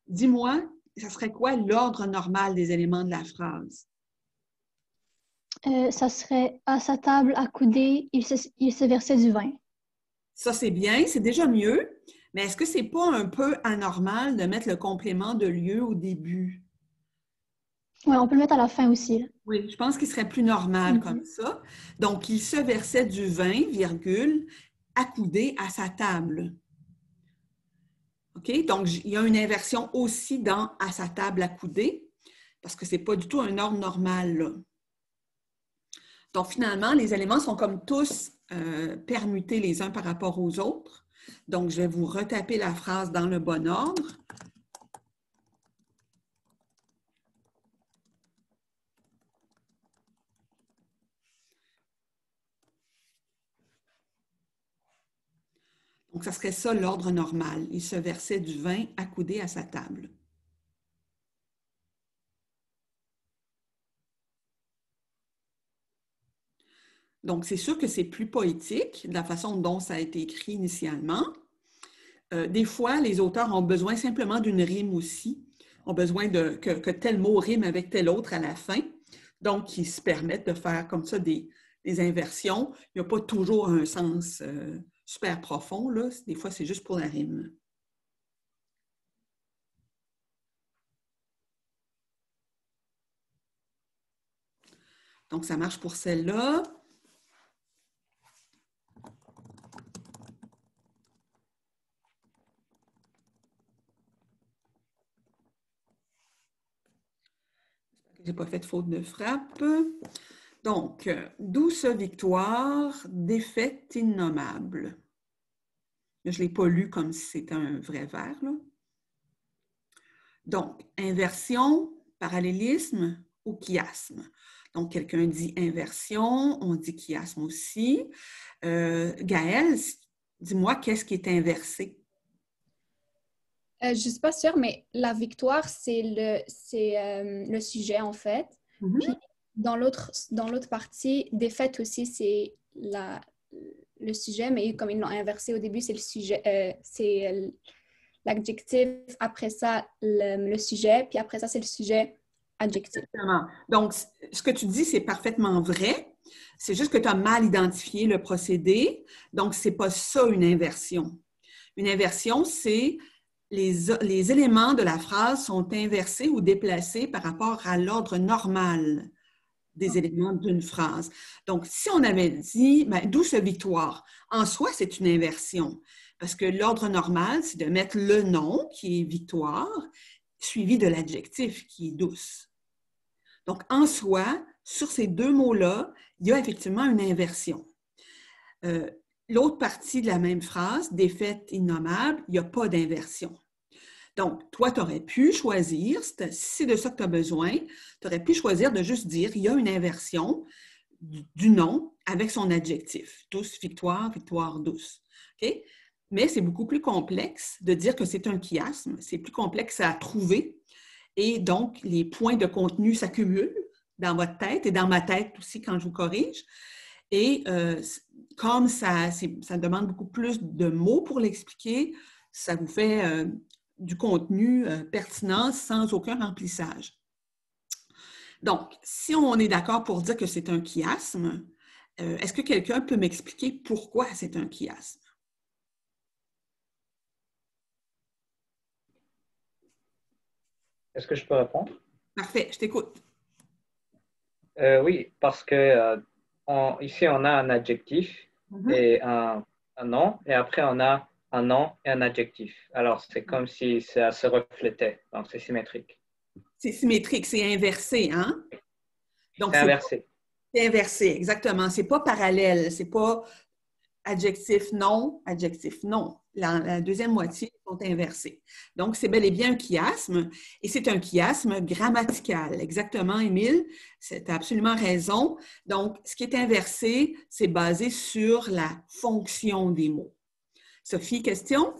B: dis-moi, ça serait quoi l'ordre normal des éléments de la phrase?
K: Ça serait à sa table accoudée, il se versait du vin.
B: Ça, c'est bien, c'est déjà mieux. Mais est-ce que c'est pas un peu anormal de mettre le complément de lieu au début?
K: Oui, on peut le mettre à la fin aussi. Là.
B: Oui, je pense qu'il serait plus normal comme ça. Donc, il se versait du vin, virgule, accoudé à sa table. OK? Donc, il y a une inversion aussi dans « à sa table accoudée » parce que ce n'est pas du tout un ordre normal, là. Donc, finalement, les éléments sont comme tous permutés les uns par rapport aux autres. Donc, je vais vous retaper la phrase dans le bon ordre. Donc, ça serait ça l'ordre normal. Il se versait du vin accoudé à sa table. Donc, c'est sûr que c'est plus poétique de la façon dont ça a été écrit initialement. Des fois, les auteurs ont besoin simplement d'une rime aussi, ont besoin que tel mot rime avec tel autre à la fin. Donc, ils se permettent de faire comme ça des inversions. Il n'y a pas toujours un sens super profond, là. Des fois, c'est juste pour la rime. Donc, ça marche pour celle-là. Je n'ai pas fait de faute de frappe. Donc, douce victoire, défaite innommable. Je ne l'ai pas lu comme si c'était un vrai vers, là. Donc, inversion, parallélisme ou chiasme. Donc, quelqu'un dit inversion, on dit chiasme aussi. Gaëlle, dis-moi, qu'est-ce qui est inversé?
J: Je ne suis pas sûre, mais la victoire, c'est le sujet, en fait. Puis, dans l'autre partie, défaite aussi, c'est le sujet, mais comme ils l'ont inversé au début, c'est le sujet, c'est l'adjectif, après ça, le sujet, puis après ça, c'est le sujet, adjectif.
B: Exactement. Donc, ce que tu dis, c'est parfaitement vrai. C'est juste que tu as mal identifié le procédé, donc ce n'est pas ça une inversion. Une inversion, c'est les éléments de la phrase sont inversés ou déplacés par rapport à l'ordre normal des éléments d'une phrase. Donc, si on avait dit « douce victoire », en soi, c'est une inversion, parce que l'ordre normal, c'est de mettre le nom, qui est victoire, suivi de l'adjectif, qui est douce. Donc, en soi, sur ces deux mots-là, il y a effectivement une inversion. L'autre partie de la même phrase, défaite innommable, il n'y a pas d'inversion. Donc, toi, tu aurais pu choisir, si c'est de ça que tu as besoin, tu aurais pu choisir de juste dire il y a une inversion du nom avec son adjectif. Douce, victoire, victoire, douce. Okay? Mais c'est beaucoup plus complexe de dire que c'est un chiasme. C'est plus complexe à trouver. Et donc, les points de contenu s'accumulent dans votre tête et dans ma tête aussi quand je vous corrige. Et comme ça demande beaucoup plus de mots pour l'expliquer, ça vous fait du contenu pertinent sans aucun remplissage. Donc, si on est d'accord pour dire que c'est un chiasme, est-ce que quelqu'un peut m'expliquer pourquoi c'est un chiasme?
G: Est-ce que je peux répondre?
B: Parfait, je t'écoute.
G: Oui, parce que ici, on a un adjectif et un nom, et après, on a un nom et un adjectif. Alors, c'est comme si ça se reflétait, donc c'est symétrique.
B: C'est symétrique, c'est inversé, hein? Donc,
G: C'est inversé.
B: C'est inversé, exactement. C'est pas parallèle, c'est pas adjectif non, adjectif non. La deuxième moitié sont inversées. Donc, c'est bel et bien un chiasme, et c'est un chiasme grammatical. Exactement, Émile, tu as absolument raison. Donc, ce qui est inversé, c'est basé sur la fonction des mots. Sophie, question?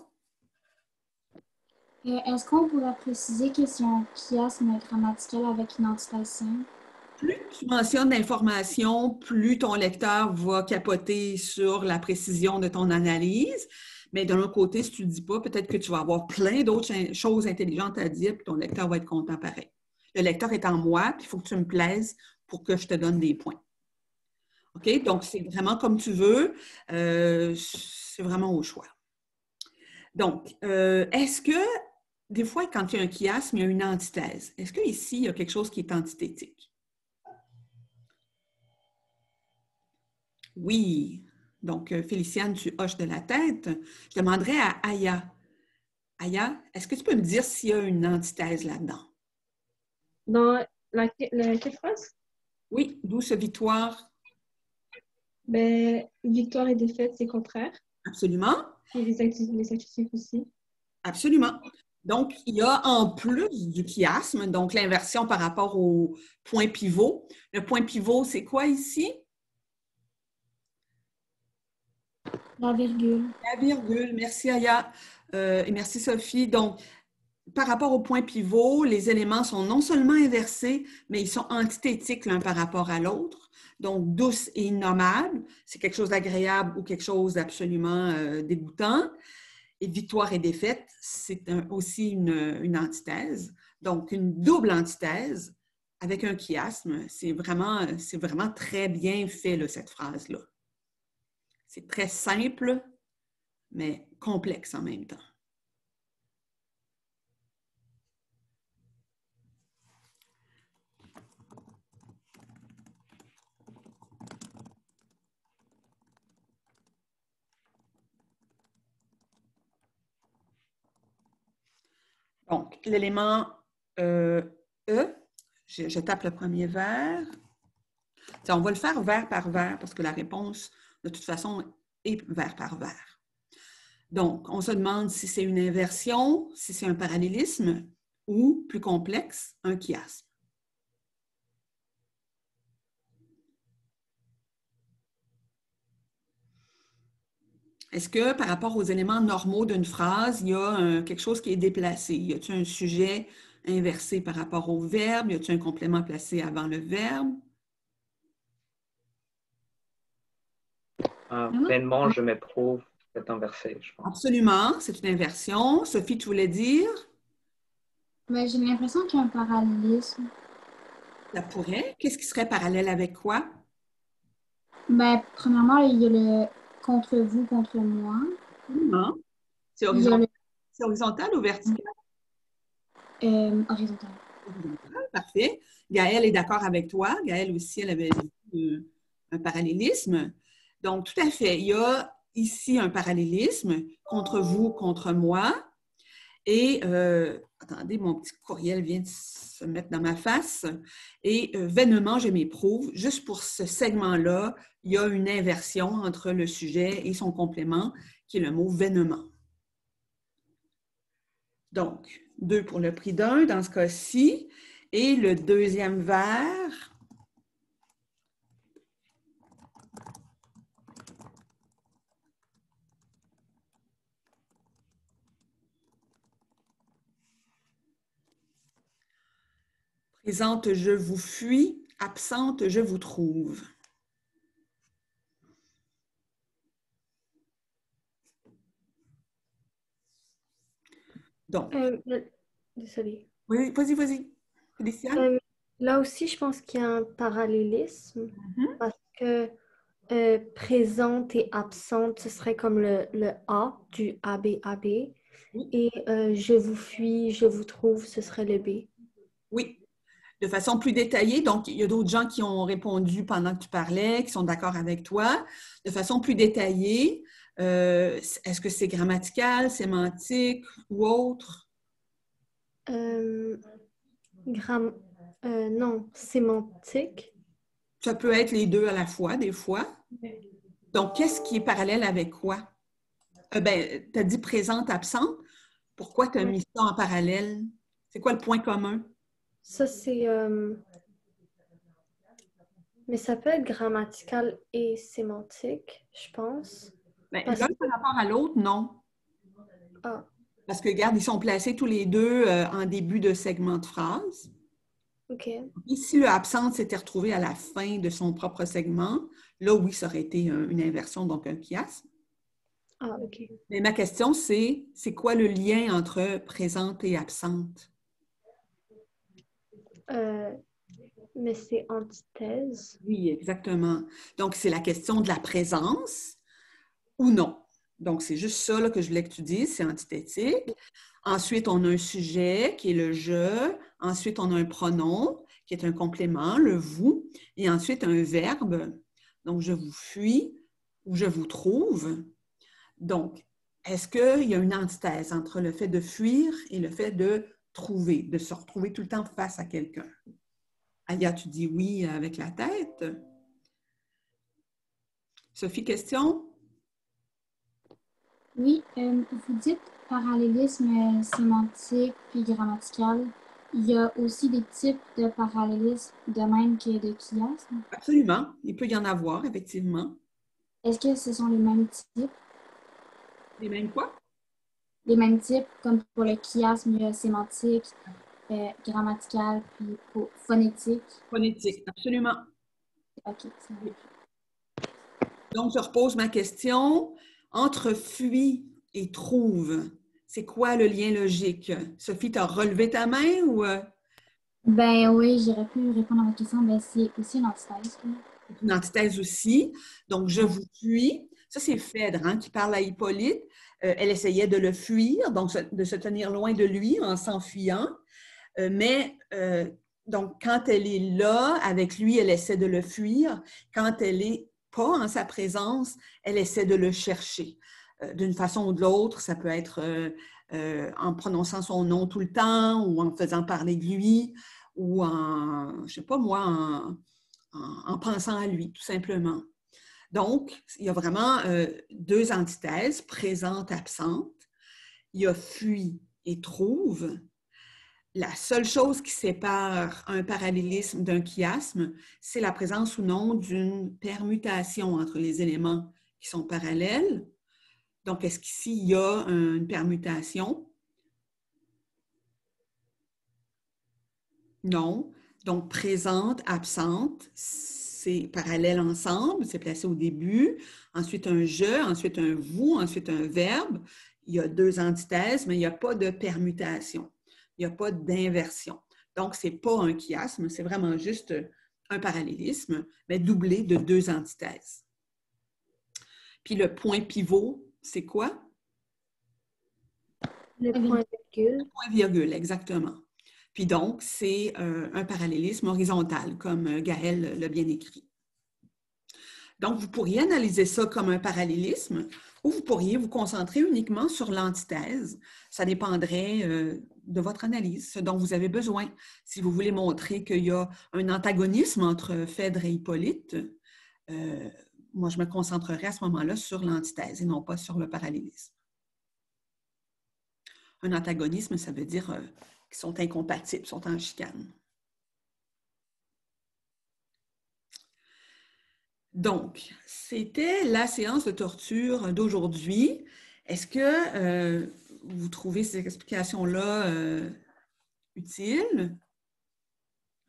A: Est-ce qu'on pourrait préciser que c'est un chiasme grammatical avec une antithèse simple?
B: Plus tu mentionnes l'information, plus ton lecteur va capoter sur la précision de ton analyse. Mais d'un autre côté, si tu ne le dis pas, peut-être que tu vas avoir plein d'autres choses intelligentes à dire, puis ton lecteur va être content pareil. Le lecteur est en moi, puis il faut que tu me plaises pour que je te donne des points. OK? Donc, c'est vraiment comme tu veux. C'est vraiment au choix. Donc, est-ce que, des fois, quand il y a un chiasme, il y a une antithèse. Est-ce qu'ici, il y a quelque chose qui est antithétique? Oui. Donc, Féliciane, tu hoches de la tête. Je demanderais à Aya. Aya, est-ce que tu peux me dire s'il y a une antithèse là-dedans?
L: Dans quelle phrase?
B: Oui, douce victoire.
L: Ben, victoire et défaite, c'est contraire.
B: Absolument.
L: Et les adjectifs aussi.
B: Absolument. Donc, il y a en plus du chiasme, donc l'inversion par rapport au point pivot. Le point pivot, c'est quoi ici?
A: La virgule.
B: La virgule. Merci, Aya. Et merci, Sophie. Donc, par rapport au point pivot, les éléments sont non seulement inversés, mais ils sont antithétiques l'un par rapport à l'autre. Donc, douce et innommable, c'est quelque chose d'agréable ou quelque chose d'absolument dégoûtant. Et victoire et défaite, c'est aussi une antithèse. Donc, une double antithèse avec un chiasme. C'est vraiment très bien fait, là, cette phrase-là. C'est très simple, mais complexe en même temps. Donc, l'élément E, je tape le premier vers. Tiens, on va le faire vers par vers parce que la réponse, de toute façon, est vers par vers. Donc, on se demande si c'est une inversion, si c'est un parallélisme ou, plus complexe, un chiasme. Est-ce que, par rapport aux éléments normaux d'une phrase, il y a quelque chose qui est déplacé? Y a-t-il un sujet inversé par rapport au verbe? Y a-t-il un complément placé avant le verbe?
G: Pleinement, je m'éprouve, c'est inversé, je pense.
B: Absolument, c'est une inversion. Sophie, tu voulais dire?
A: Mais j'ai l'impression qu'il y a un parallélisme.
B: Ça pourrait. Qu'est-ce qui serait parallèle avec quoi?
A: Ben, premièrement, il y a le contre vous, contre moi.
B: Non. C'est
A: Il y a
B: horizontal,
A: le
B: c'est horizontal ou vertical?
A: horizontal.
B: Horizontal, parfait. Gaëlle est d'accord avec toi. Gaëlle aussi, elle avait vu un parallélisme. Donc, tout à fait. Il y a ici un parallélisme contre vous, contre moi. Et, attendez, mon petit courriel vient de se mettre dans ma face. Et vainement, je m'éprouve. Juste pour ce segment-là, il y a une inversion entre le sujet et son complément, qui est le mot vainement. Donc, 2 pour le prix d'1 dans ce cas-ci. Et le deuxième vers, présente, je vous fuis, absente, je vous trouve. Donc,
D: désolée.
B: oui, vas-y. Félicia?
D: Là aussi, je pense qu'il y a un parallélisme parce que présente et absente, ce serait comme le A du ABAB. Et je vous fuis, je vous trouve, ce serait le B.
B: Oui, de façon plus détaillée. Donc, il y a d'autres gens qui ont répondu pendant que tu parlais, qui sont d'accord avec toi. De façon plus détaillée, est-ce que c'est grammatical, sémantique ou autre?
D: Non, sémantique.
B: Ça peut être les deux à la fois, des fois. Donc, qu'est-ce qui est parallèle avec quoi? Tu as dit présente, absente. Pourquoi tu as mis ça en parallèle? C'est quoi le point commun?
D: Ça, c'est... Mais ça peut être grammatical et sémantique, je pense.
B: L'un par rapport à l'autre, non.
D: Ah.
B: Parce que, regarde, ils sont placés tous les deux en début de segment de phrase.
D: OK.
B: Et si le absente s'était retrouvé à la fin de son propre segment, là, oui, ça aurait été une inversion, donc un chiasme.
D: Ah, OK.
B: Mais ma question, c'est quoi le lien entre présente et absente?
D: Mais c'est antithèse.
B: Oui, exactement. Donc, c'est la question de la présence ou non. Donc, c'est juste ça là, que je voulais que tu dises, c'est antithétique. Ensuite, on a un sujet qui est le « je ». Ensuite, on a un pronom qui est un complément, le « vous ». Et ensuite, un verbe. Donc, « je vous fuis » ou « je vous trouve ». Donc, est-ce qu'il y a une antithèse entre le fait de fuir et le fait de trouver, de se retrouver tout le temps face à quelqu'un? Aya, tu dis oui avec la tête. Sophie, question?
A: Oui, vous dites parallélisme sémantique puis grammatical. Il y a aussi des types de parallélisme de même que de chiasme.
B: Absolument. Il peut y en avoir, effectivement.
A: Est-ce que ce sont les mêmes types?
B: Les mêmes quoi?
A: Les mêmes types, comme pour le chiasme, il y a sémantique, grammatical, puis pour phonétique.
B: Phonétique, absolument.
A: OK, c'est vrai.
B: Donc, je repose ma question. Entre fuit et trouve, c'est quoi le lien logique? Sophie, tu as relevé ta main ou...
A: Ben oui, j'aurais pu répondre à votre question. Ben, c'est aussi une antithèse.
B: C'est une antithèse aussi. Donc, je vous fuis. Ça, c'est Phèdre hein, qui parle à Hippolyte. Elle essayait de le fuir, donc de se tenir loin de lui en s'enfuyant. Donc, quand elle est là, avec lui, elle essaie de le fuir. Quand elle n'est pas en sa présence, elle essaie de le chercher. D'une façon ou de l'autre, ça peut être en prononçant son nom tout le temps ou en faisant parler de lui ou en, je sais pas moi, en pensant à lui, tout simplement. Donc, il y a vraiment deux antithèses, présente, absente. Il y a fuit et trouve. La seule chose qui sépare un parallélisme d'un chiasme, c'est la présence ou non d'une permutation entre les éléments qui sont parallèles. Donc, est-ce qu'ici, il y a une permutation? Non. Donc, présente, absente, c'est parallèle ensemble, c'est placé au début. Ensuite, un « je », ensuite un « vous », ensuite un verbe. Il y a deux antithèses, mais il n'y a pas de permutation. Il n'y a pas d'inversion. Donc, ce n'est pas un chiasme, c'est vraiment juste un parallélisme, mais doublé de 2 antithèses. Puis le point pivot, c'est quoi?
D: Le point virgule.
B: Le point virgule, exactement. Puis donc, c'est un parallélisme horizontal, comme Gaël l'a bien écrit. Donc, vous pourriez analyser ça comme un parallélisme ou vous pourriez vous concentrer uniquement sur l'antithèse. Ça dépendrait de votre analyse, ce dont vous avez besoin. Si vous voulez montrer qu'il y a un antagonisme entre Phèdre et Hippolyte, moi, je me concentrerai à ce moment-là sur l'antithèse et non pas sur le parallélisme. Un antagonisme, ça veut dire qu'ils sont incompatibles, sont en chicane. Donc, c'était la séance de torture d'aujourd'hui. Est-ce que vous trouvez ces explications-là utiles?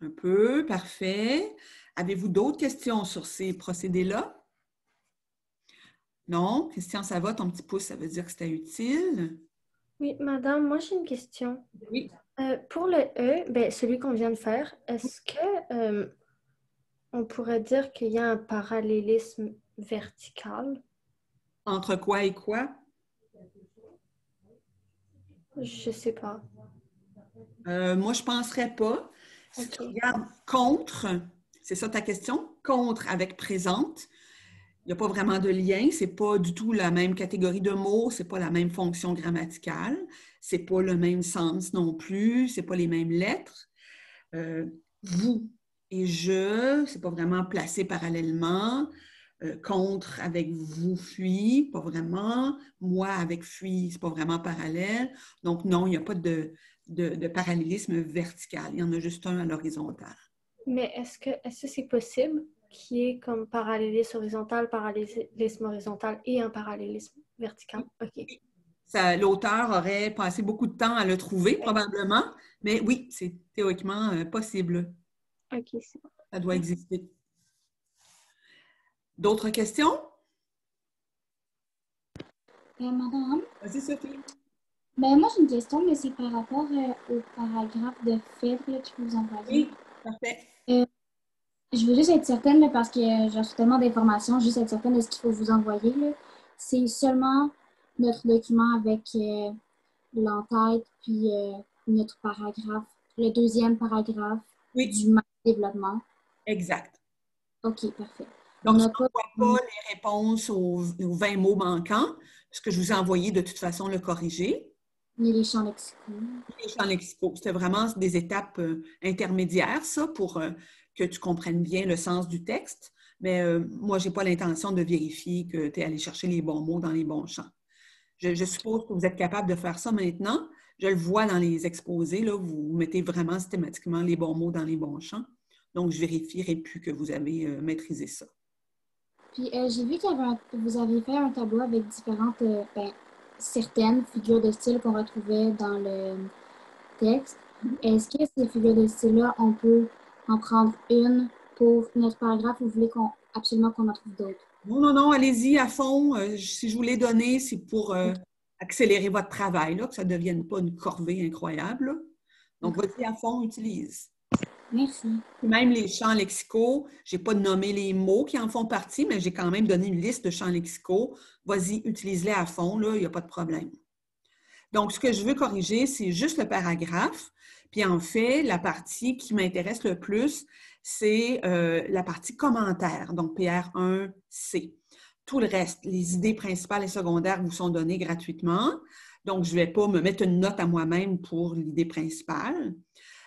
B: Un peu, parfait. Avez-vous d'autres questions sur ces procédés-là? Non? Christian, ça va? Ton petit pouce, ça veut dire que c'était utile?
D: Oui, madame, moi j'ai une question.
B: Oui.
D: Pour le E, ben, celui qu'on vient de faire, est-ce que on pourrait dire qu'il y a un parallélisme vertical?
B: Entre quoi et quoi?
D: Je sais pas.
B: Moi, je ne penserais pas. Si tu regardes contre, c'est ça ta question? Contre avec présente, il n'y a pas vraiment de lien, ce n'est pas du tout la même catégorie de mots, ce n'est pas la même fonction grammaticale, ce n'est pas le même sens non plus, ce n'est pas les mêmes lettres. Vous et je, ce n'est pas vraiment placé parallèlement. Contre avec vous, fuis, pas vraiment. Moi avec fuis, ce n'est pas vraiment parallèle. Donc non, il n'y a pas de parallélisme vertical. Il y en a juste un à l'horizontale. Mais
D: est-ce que c'est possible qu'il y ait comme parallélisme horizontal et un parallélisme vertical? OK.
B: L'auteur aurait passé beaucoup de temps à le trouver, probablement, mais oui, c'est théoriquement possible.
D: OK, c'est bon.
B: Ça doit exister. D'autres questions?
A: Madame?
B: Vas-y, Sophie.
A: Ben, moi, j'ai une question, mais c'est par rapport au paragraphe de Phèdre que vous envoyez.
B: Oui, parfait.
A: Je veux juste être certaine, là, parce que j'ai reçu tellement d'informations, juste être certaine de ce qu'il faut vous envoyer. C'est seulement notre document avec l'entête, puis notre paragraphe, le deuxième paragraphe du développement.
B: Exact.
A: OK, parfait.
B: Donc, je n'envoie pas les réponses aux 20 mots manquants, parce que je vous ai envoyé de toute façon le corriger.
A: Ni les champs lexicaux.
B: Les champs lexicaux. C'était vraiment des étapes intermédiaires, ça, pour que tu comprennes bien le sens du texte. Mais moi, je n'ai pas l'intention de vérifier que tu es allé chercher les bons mots dans les bons champs. Je suppose que vous êtes capable de faire ça maintenant. Je le vois dans les exposés, là, vous mettez vraiment systématiquement les bons mots dans les bons champs. Donc, je ne vérifierai plus que vous avez maîtrisé ça.
A: Puis, j'ai vu que vous aviez fait un tableau avec différentes, certaines figures de style qu'on retrouvait dans le texte. Est-ce que ces figures de style-là, on peut en prendre une pour notre paragraphe ou vous voulez absolument qu'on en trouve d'autres?
B: Non, allez-y à fond. Si je vous l'ai donné, c'est pour accélérer votre travail, là, que ça ne devienne pas une corvée incroyable. Là. Donc, vas-y à fond, utilise.
A: Merci.
B: Même les champs lexicaux, je n'ai pas nommé les mots qui en font partie, mais j'ai quand même donné une liste de champs lexicaux. Vas-y, utilise-les à fond, là, il n'y a pas de problème. Donc, ce que je veux corriger, c'est juste le paragraphe. Puis en fait, la partie qui m'intéresse le plus, c'est la partie commentaire, donc PR1C. Tout le reste, les idées principales et secondaires vous sont données gratuitement. Donc, je ne vais pas me mettre une note à moi-même pour l'idée principale.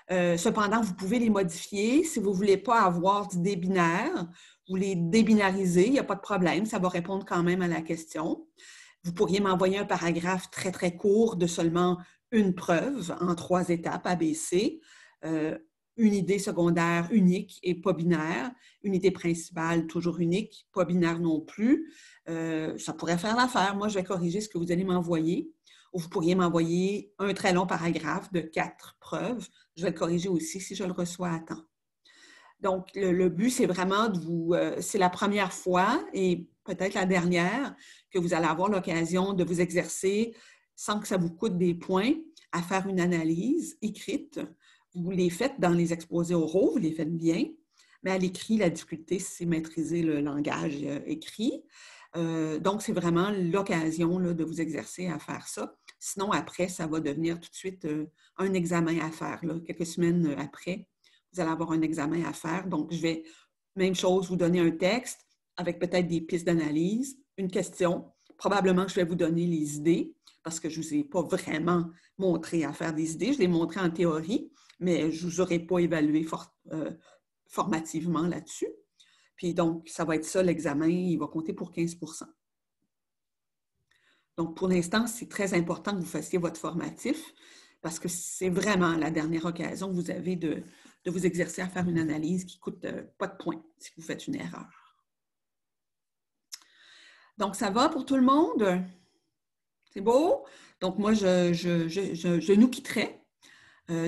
B: Cependant, vous pouvez les modifier. Si vous ne voulez pas avoir d'idées binaires, vous les débinarisez, il n'y a pas de problème, ça va répondre quand même à la question. Vous pourriez m'envoyer un paragraphe très, très court de seulement une preuve en 3 étapes ABC. Une idée secondaire unique et pas binaire. Une idée principale toujours unique, pas binaire non plus. Ça pourrait faire l'affaire. Moi, je vais corriger ce que vous allez m'envoyer. Ou vous pourriez m'envoyer un très long paragraphe de 4 preuves. Je vais le corriger aussi si je le reçois à temps. Donc, le but, c'est vraiment de vous... c'est la première fois et peut-être la dernière que vous allez avoir l'occasion de vous exercer sans que ça vous coûte des points à faire une analyse écrite. Vous les faites dans les exposés oraux, vous les faites bien. mais à l'écrit, la difficulté, c'est maîtriser le langage écrit. Donc, c'est vraiment l'occasion de vous exercer à faire ça. Sinon, après, ça va devenir tout de suite un examen à faire. Là. Quelques semaines après, vous allez avoir un examen à faire. Donc, je vais, même chose, vous donner un texte avec peut-être des pistes d'analyse, une question. Probablement que je vais vous donner les idées parce que je ne vous ai pas vraiment montré à faire des idées. Je l'ai montré en théorie, mais je ne vous aurais pas évalué formativement là-dessus. Puis donc, ça va être ça l'examen, il va compter pour 15 %. Donc, pour l'instant, c'est très important que vous fassiez votre formatif parce que c'est vraiment la dernière occasion que vous avez de vous exercer à faire une analyse qui ne coûte pas de points si vous faites une erreur. Donc, ça va pour tout le monde? C'est beau? Donc, moi, je nous quitterai.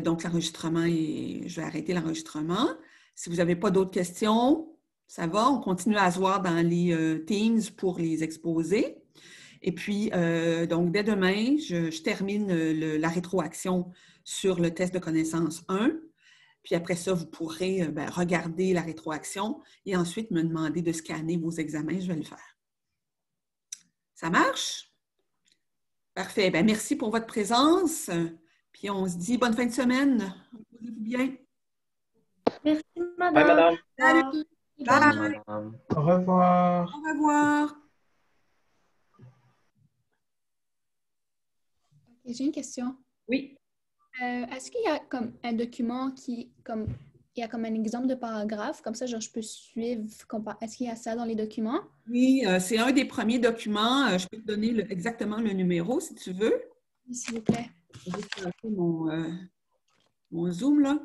B: Donc, l'enregistrement, je vais arrêter l'enregistrement. Si vous n'avez pas d'autres questions, ça va. On continue à se voir dans les Teams pour les exposer. Et puis, donc, dès demain, je termine la rétroaction sur le test de connaissance 1. Puis après ça, vous pourrez regarder la rétroaction et ensuite me demander de scanner vos examens. Je vais le faire. Ça marche? Parfait. Bien, merci pour votre présence. Puis on se dit bonne fin de semaine. Reposez-vous bien.
D: Merci, madame.
G: Bye, madame.
B: Salut. Bye.
E: Au revoir.
B: Au revoir.
J: J'ai une question.
B: Oui.
J: Est-ce qu'il y a comme un document il y a comme un exemple de paragraphe, comme ça, genre, je peux suivre. Est-ce qu'il y a ça dans les documents?
B: Oui, c'est un des premiers documents. Je peux te donner exactement le numéro si tu veux.
J: S'il vous plaît.
B: Je vais faire mon Zoom là.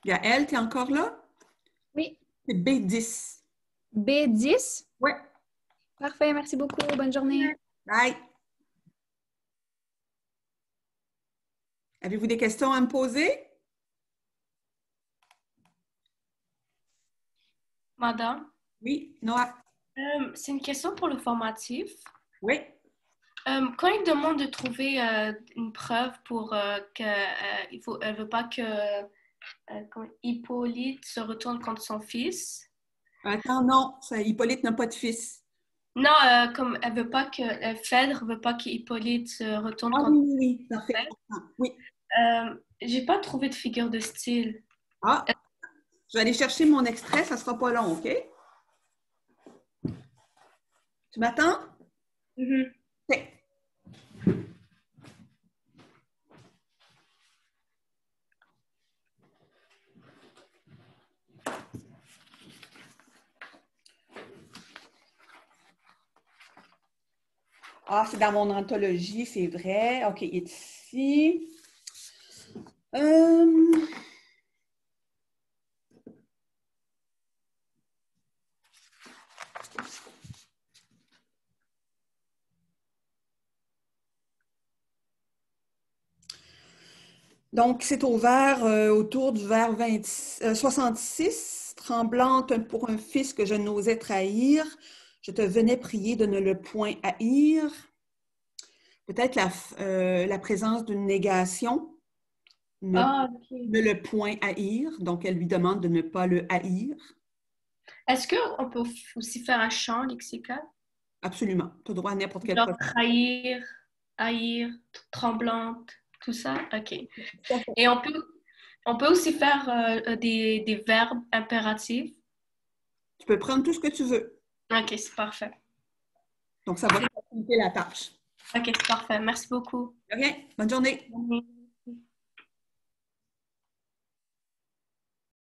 B: Gaëlle, tu es encore là?
J: Oui.
B: C'est B10.
J: B10?
B: Oui.
J: Parfait, merci beaucoup. Bonne journée.
B: Bye. Avez-vous des questions à me poser?
M: Madame?
B: Oui, Noah.
M: C'est une question pour le formatif.
B: Oui.
M: Quand il demande de trouver une preuve pour qu'elle ne veut pas que Hippolyte se retourne contre son fils.
B: Attends, non, Hippolyte n'a pas de fils.
M: Non, comme elle veut pas que Phèdre veut pas qu'Hippolyte se retourne contre
B: oui, parfait. Oui.
M: J'ai pas trouvé de figure de style.
B: Ah, je vais aller chercher mon extrait, ça sera pas long, OK? Tu m'attends?
M: Mm-hmm.
B: OK. Ah, c'est dans mon anthologie, c'est vrai. OK, il est ici. Donc, c'est au vers, autour du vers 66. Tremblante pour un fils que je n'osais trahir, je te venais prier de ne le point haïr. Peut-être la présence d'une négation, ne le point haïr. Donc, elle lui demande de ne pas le haïr.
M: Est-ce qu'on peut aussi faire un chant lexical?
B: Absolument. Tu as droit à n'importe quel
M: genre trahir, haïr, tremblante, tout ça? OK. Et on peut aussi faire des verbes impératifs?
B: Tu peux prendre tout ce que tu veux.
M: OK, c'est parfait.
B: Donc, ça va faciliter la tâche.
M: OK, c'est parfait. Merci beaucoup.
B: De rien. Bonne journée.
M: Bonne journée.